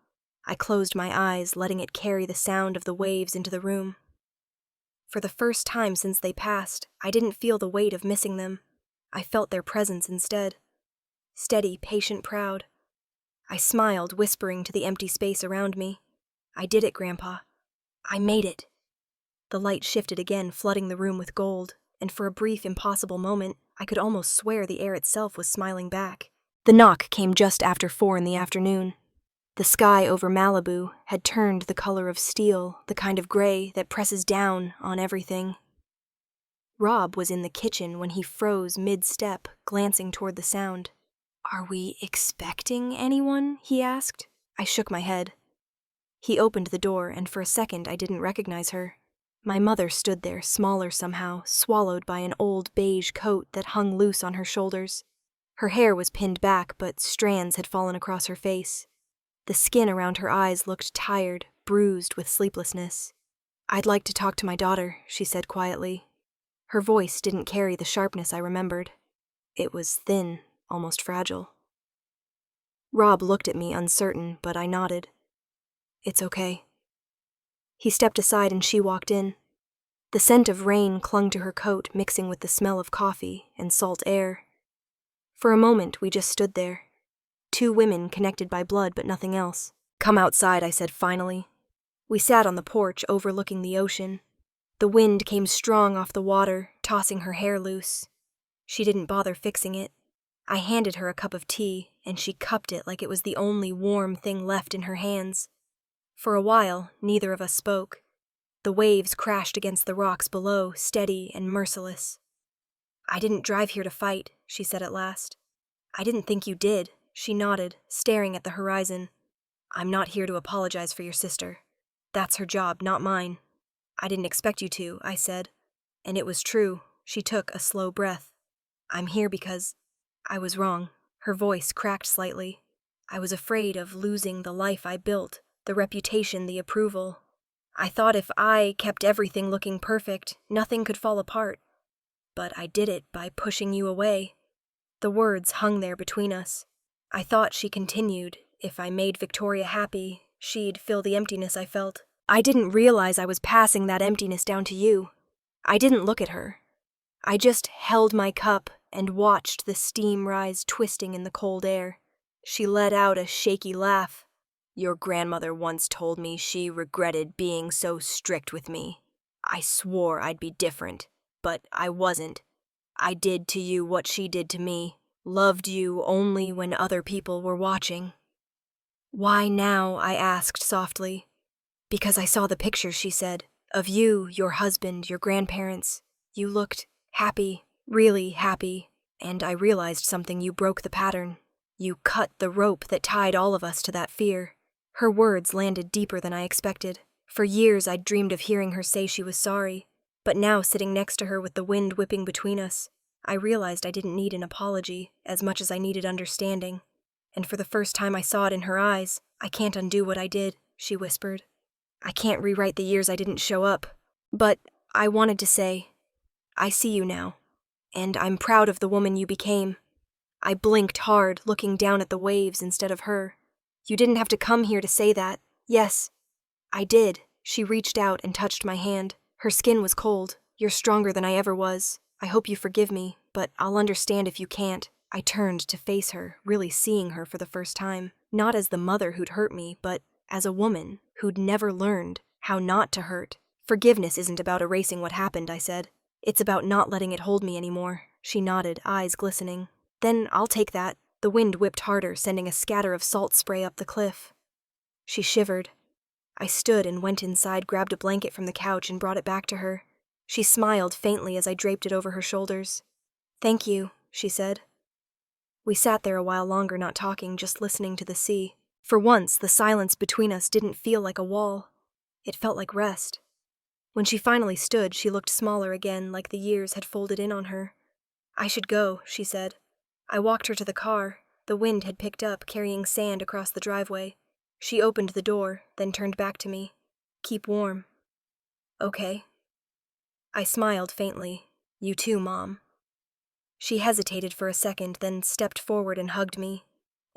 S1: I closed my eyes, letting it carry the sound of the waves into the room. For the first time since they passed, I didn't feel the weight of missing them. I felt their presence instead. Steady, patient, proud. I smiled, whispering to the empty space around me. I did it, Grandpa. I made it. The light shifted again, flooding the room with gold, and for a brief, impossible moment, I could almost swear the air itself was smiling back. The knock came just after 4 in the afternoon. The sky over Malibu had turned the color of steel, the kind of gray that presses down on everything. Rob was in the kitchen when he froze mid-step, glancing toward the sound. "Are we expecting anyone?" he asked. I shook my head. He opened the door, and for a second I didn't recognize her. My mother stood there, smaller somehow, swallowed by an old beige coat that hung loose on her shoulders. Her hair was pinned back, but strands had fallen across her face. The skin around her eyes looked tired, bruised with sleeplessness. "I'd like to talk to my daughter," she said quietly. Her voice didn't carry the sharpness I remembered. It was thin, almost fragile. Rob looked at me, uncertain, but I nodded. "It's okay." He stepped aside and she walked in. The scent of rain clung to her coat, mixing with the smell of coffee and salt air. For a moment, we just stood there. 2 women connected by blood but nothing else. "Come outside," I said finally. We sat on the porch overlooking the ocean. The wind came strong off the water, tossing her hair loose. She didn't bother fixing it. I handed her a cup of tea, and she cupped it like it was the only warm thing left in her hands. For a while, neither of us spoke. The waves crashed against the rocks below, steady and merciless. "I didn't drive here to fight," she said at last. "I didn't think you did." She nodded, staring at the horizon. "I'm not here to apologize for your sister. That's her job, not mine." "I didn't expect you to," I said. And it was true. She took a slow breath. "I'm here because I was wrong." Her voice cracked slightly. "I was afraid of losing the life I built, the reputation, the approval. I thought if I kept everything looking perfect, nothing could fall apart. But I did it by pushing you away." The words hung there between us. I thought, she continued, if I made Victoria happy, she'd fill the emptiness I felt. I didn't realize I was passing that emptiness down to you. I didn't look at her. I just held my cup and watched the steam rise twisting in the cold air. She let out a shaky laugh. "Your grandmother once told me she regretted being so strict with me. I swore I'd be different, but I wasn't. I did to you what she did to me. Loved you only when other people were watching." "Why now?" I asked softly. "Because I saw the pictures," she said, "of you, your husband, your grandparents. You looked happy, really happy, and I realized something. You broke the pattern. You cut the rope that tied all of us to that fear." Her words landed deeper than I expected. For years I'd dreamed of hearing her say she was sorry, but now sitting next to her with the wind whipping between us, I realized I didn't need an apology as much as I needed understanding. And for the first time I saw it in her eyes. "I can't undo what I did," she whispered. "I can't rewrite the years I didn't show up. But I wanted to say, I see you now, and I'm proud of the woman you became." I blinked hard, looking down at the waves instead of her. "You didn't have to come here to say that." "Yes, I did." She reached out and touched my hand. Her skin was cold. "You're stronger than I ever was. I hope you forgive me, but I'll understand if you can't." I turned to face her, really seeing her for the first time. Not as the mother who'd hurt me, but as a woman who'd never learned how not to hurt. Forgiveness isn't about erasing what happened, I said. It's about not letting it hold me anymore. She nodded, eyes glistening. Then I'll take that. The wind whipped harder, sending a scatter of salt spray up the cliff. She shivered. I stood and went inside, grabbed a blanket from the couch and brought it back to her. She smiled faintly as I draped it over her shoulders. Thank you, she said. We sat there a while longer, not talking, just listening to the sea. For once, the silence between us didn't feel like a wall. It felt like rest. When she finally stood, she looked smaller again, like the years had folded in on her. I should go, she said. I walked her to the car. The wind had picked up, carrying sand across the driveway. She opened the door, then turned back to me. Keep warm. Okay. I smiled faintly. You too, Mom. She hesitated for a second, then stepped forward and hugged me.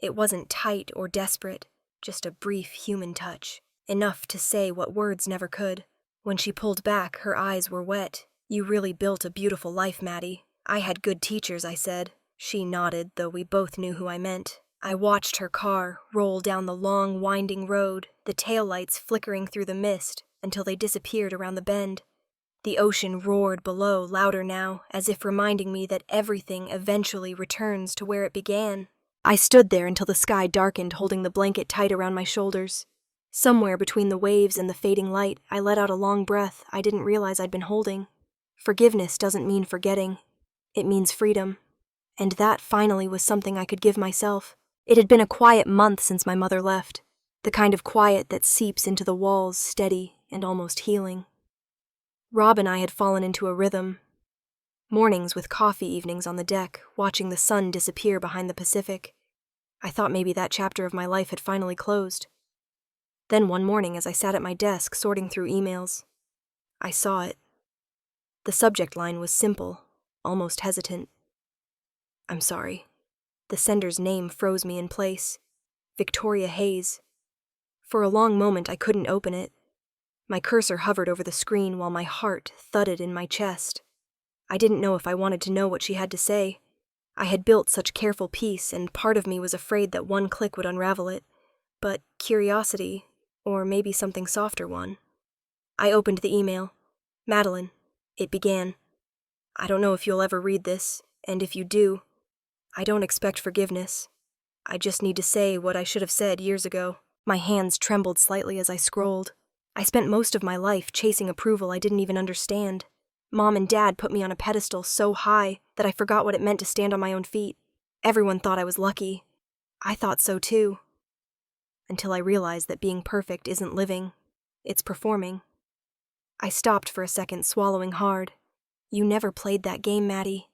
S1: It wasn't tight or desperate, just a brief human touch, enough to say what words never could. When she pulled back, her eyes were wet. You really built a beautiful life, Maddie. I had good teachers, I said. She nodded, though we both knew who I meant. I watched her car roll down the long, winding road, the taillights flickering through the mist until they disappeared around the bend. The ocean roared below, louder now, as if reminding me that everything eventually returns to where it began. I stood there until the sky darkened, holding the blanket tight around my shoulders. Somewhere between the waves and the fading light, I let out a long breath I didn't realize I'd been holding. Forgiveness doesn't mean forgetting. It means freedom. And that finally was something I could give myself. It had been a quiet month since my mother left, the kind of quiet that seeps into the walls, steady and almost healing. Rob and I had fallen into a rhythm. Mornings with coffee, evenings on the deck, watching the sun disappear behind the Pacific. I thought maybe that chapter of my life had finally closed. Then one morning, as I sat at my desk sorting through emails, I saw it. The subject line was simple, almost hesitant. I'm sorry. The sender's name froze me in place. Victoria Hayes. For a long moment, I couldn't open it. My cursor hovered over the screen while my heart thudded in my chest. I didn't know if I wanted to know what she had to say. I had built such careful peace, and part of me was afraid that one click would unravel it. But curiosity, or maybe something softer, won. I opened the email. Madeline. It began. I don't know if you'll ever read this, and if you do, I don't expect forgiveness. I just need to say what I should have said years ago. My hands trembled slightly as I scrolled. I spent most of my life chasing approval I didn't even understand. Mom and Dad put me on a pedestal so high that I forgot what it meant to stand on my own feet. Everyone thought I was lucky. I thought so too. Until I realized that being perfect isn't living. It's performing. I stopped for a second, swallowing hard. You never played that game, Maddie.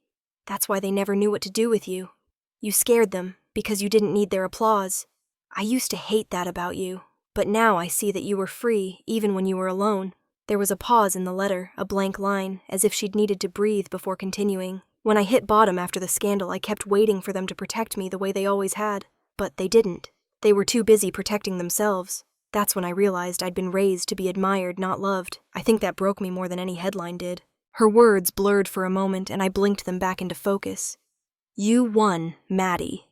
S1: That's why they never knew what to do with you. You scared them because you didn't need their applause. I used to hate that about you. But now I see that you were free, even when you were alone. There was a pause in the letter, a blank line, as if she'd needed to breathe before continuing. When I hit bottom after the scandal, I kept waiting for them to protect me the way they always had. But they didn't. They were too busy protecting themselves. That's when I realized I'd been raised to be admired, not loved. I think that broke me more than any headline did. Her words blurred for a moment, and I blinked them back into focus. You won, Maddie.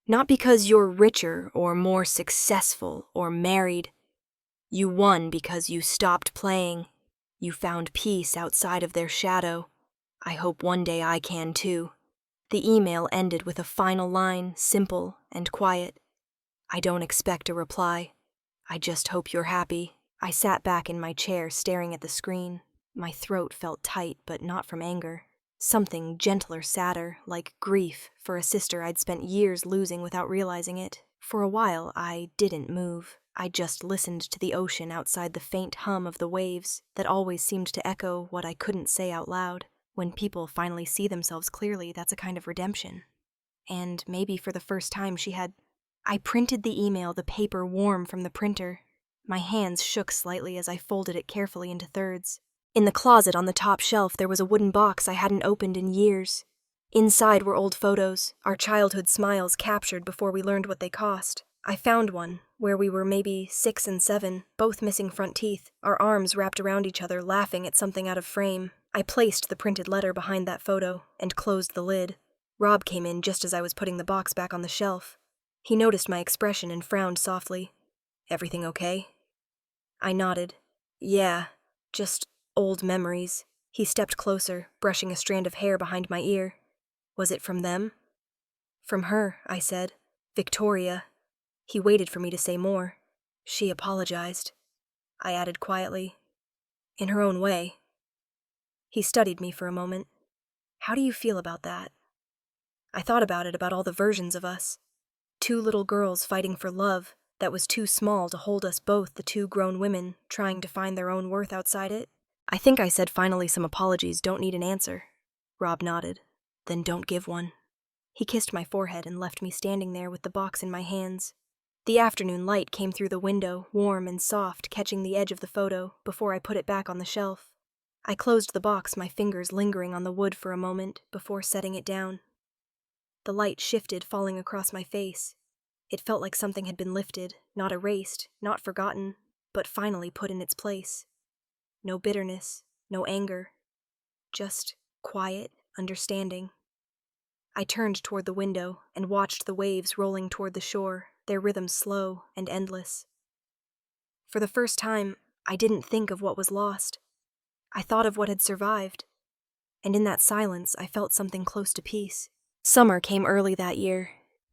S1: Not because you're richer or more successful or married. You won because you stopped playing. You found peace outside of their shadow. I hope one day I can too. The email ended with a final line, simple and quiet. I don't expect a reply. I just hope you're happy. I sat back in my chair staring at the screen. My throat felt tight, but not from anger. Something gentler, sadder, like grief for a sister I'd spent years losing without realizing it. For a while, I didn't move. I just listened to the ocean outside, the faint hum of the waves that always seemed to echo what I couldn't say out loud. When people finally see themselves clearly, that's a kind of redemption. And maybe for the first time she had... I printed the email, the paper warm from the printer. My hands shook slightly as I folded it carefully into thirds. In the closet on the top shelf, there was a wooden box I hadn't opened in years. Inside were old photos, our childhood smiles captured before we learned what they cost. I found one, where we were maybe 6 and 7, both missing front teeth, our arms wrapped around each other, laughing at something out of frame. I placed the printed letter behind that photo and closed the lid. Rob came in just as I was putting the box back on the shelf. He noticed my expression and frowned softly. Everything okay? I nodded. Yeah. Just old memories. He stepped closer, brushing a strand of hair behind my ear. Was it from them? From her, I said. Victoria. He waited for me to say more. She apologized. I added quietly. In her own way. He studied me for a moment. How do you feel about that? I thought about it, about all the versions of us. 2 little girls fighting for love that was too small to hold us both, the 2 grown women trying to find their own worth outside it. I think I said finally some apologies don't need an answer. Rob nodded. Then don't give one. He kissed my forehead and left me standing there with the box in my hands. The afternoon light came through the window, warm and soft, catching the edge of the photo before I put it back on the shelf. I closed the box, my fingers lingering on the wood for a moment before setting it down. The light shifted, falling across my face. It felt like something had been lifted, not erased, not forgotten, but finally put in its place. No bitterness, no anger, just quiet understanding. I turned toward the window and watched the waves rolling toward the shore, their rhythm slow and endless. For the first time, I didn't think of what was lost. I thought of what had survived, and in that silence I felt something close to peace. Summer came early that year,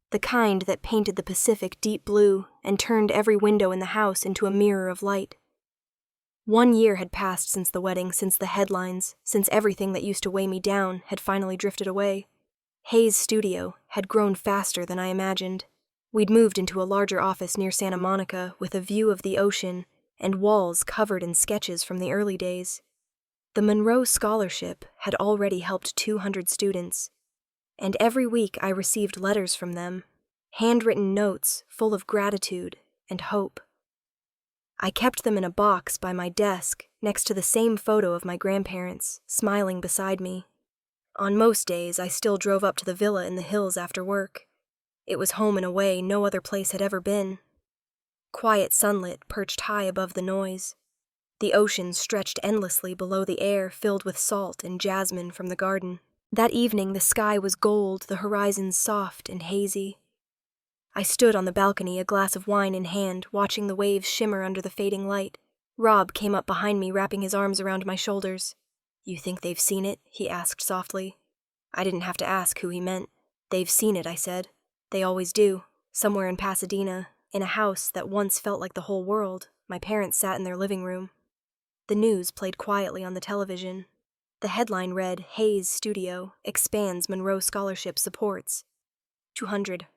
S1: the kind that painted the Pacific deep blue and turned every window in the house into a mirror of light. 1 year had passed since the wedding, since the headlines, since everything that used to weigh me down had finally drifted away. Hayes' studio had grown faster than I imagined. We'd moved into a larger office near Santa Monica with a view of the ocean and walls covered in sketches from the early days. The Monroe Scholarship had already helped 200 students, and every week I received letters from them, handwritten notes full of gratitude and hope. I kept them in a box by my desk next to the same photo of my grandparents, smiling beside me. On most days, I still drove up to the villa in the hills after work. It was home in a way no other place had ever been. Quiet sunlit perched high above the noise. The ocean stretched endlessly below the air filled with salt and jasmine from the garden. That evening the sky was gold, the horizon soft and hazy. I stood on the balcony, a glass of wine in hand, watching the waves shimmer under the fading light. Rob came up behind me, wrapping his arms around my shoulders. You think they've seen it? He asked softly. I didn't have to ask who he meant. They've seen it, I said. They always do. Somewhere in Pasadena, in a house that once felt like the whole world, my parents sat in their living room. The news played quietly on the television. The headline read, Hayes Studio expands Monroe Scholarship supports 200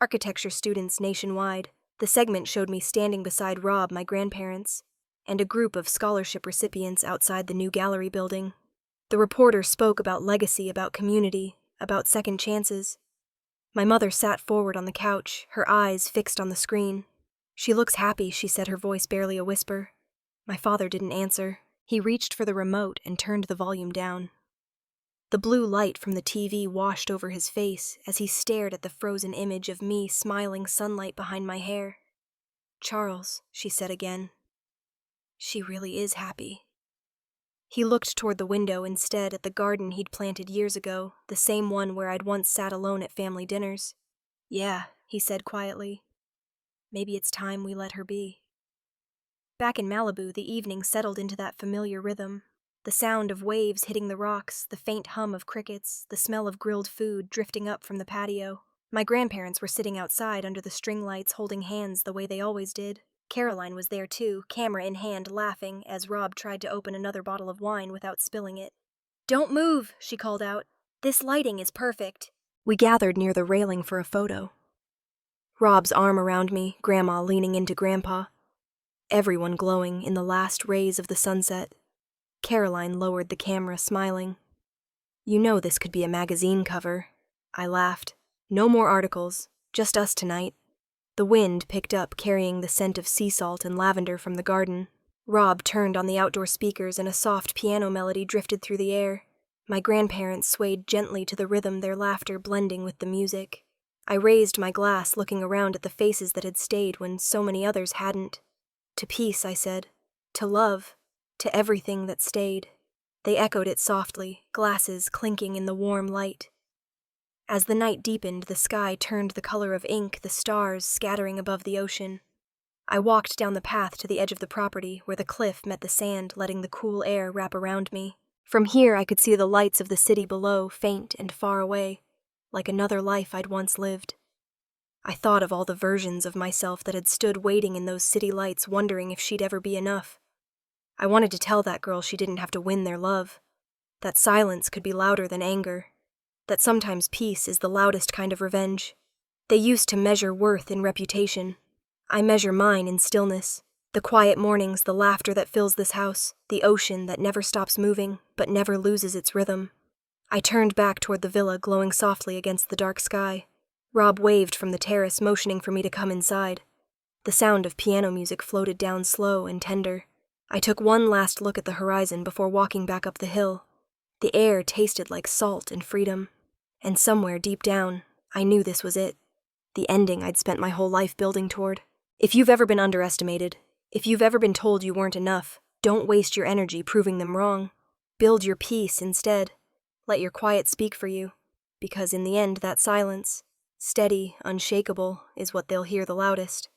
S1: architecture students nationwide. The segment showed me standing beside Rob, my grandparents, and a group of scholarship recipients outside the new gallery building. The reporter spoke about legacy, about community, about second chances. My mother sat forward on the couch, her eyes fixed on the screen. She looks happy, she said, her voice barely a whisper. My father didn't answer. He reached for the remote and turned the volume down. The blue light from the TV washed over his face as he stared at the frozen image of me smiling sunlight behind my hair. Charles, she said again. She really is happy. He looked toward the window instead, at the garden he'd planted years ago, the same one where I'd once sat alone at family dinners. Yeah, he said quietly. Maybe it's time we let her be. Back in Malibu, the evening settled into that familiar rhythm. The sound of waves hitting the rocks, the faint hum of crickets, the smell of grilled food drifting up from the patio. My grandparents were sitting outside under the string lights holding hands the way they always did. Caroline was there too, camera in hand, laughing as Rob tried to open another bottle of wine without spilling it. Don't move, she called out. This lighting is perfect. We gathered near the railing for a photo. Rob's arm around me, Grandma leaning into Grandpa. Everyone glowing in the last rays of the sunset. Caroline lowered the camera, smiling. You know this could be a magazine cover. I laughed. No more articles, just us tonight. The wind picked up, carrying the scent of sea salt and lavender from the garden. Rob turned on the outdoor speakers and a soft piano melody drifted through the air. My grandparents swayed gently to the rhythm, their laughter blending with the music. I raised my glass, looking around at the faces that had stayed when so many others hadn't. To peace, I said. To love. To everything that stayed. They echoed it softly, glasses clinking in the warm light. As the night deepened, the sky turned the color of ink, the stars scattering above the ocean. I walked down the path to the edge of the property where the cliff met the sand, letting the cool air wrap around me. From here, I could see the lights of the city below, faint and far away, like another life I'd once lived. I thought of all the versions of myself that had stood waiting in those city lights, wondering if she'd ever be enough. I wanted to tell that girl she didn't have to win their love, that silence could be louder than anger, that sometimes peace is the loudest kind of revenge. They used to measure worth in reputation. I measure mine in stillness. The quiet mornings, the laughter that fills this house, the ocean that never stops moving, but never loses its rhythm. I turned back toward the villa, glowing softly against the dark sky. Rob waved from the terrace, motioning for me to come inside. The sound of piano music floated down slow and tender. I took one last look at the horizon before walking back up the hill. The air tasted like salt and freedom. And somewhere deep down, I knew this was it. The ending I'd spent my whole life building toward. If you've ever been underestimated, if you've ever been told you weren't enough, don't waste your energy proving them wrong. Build your peace instead. Let your quiet speak for you. Because in the end, that silence, steady, unshakable, is what they'll hear the loudest.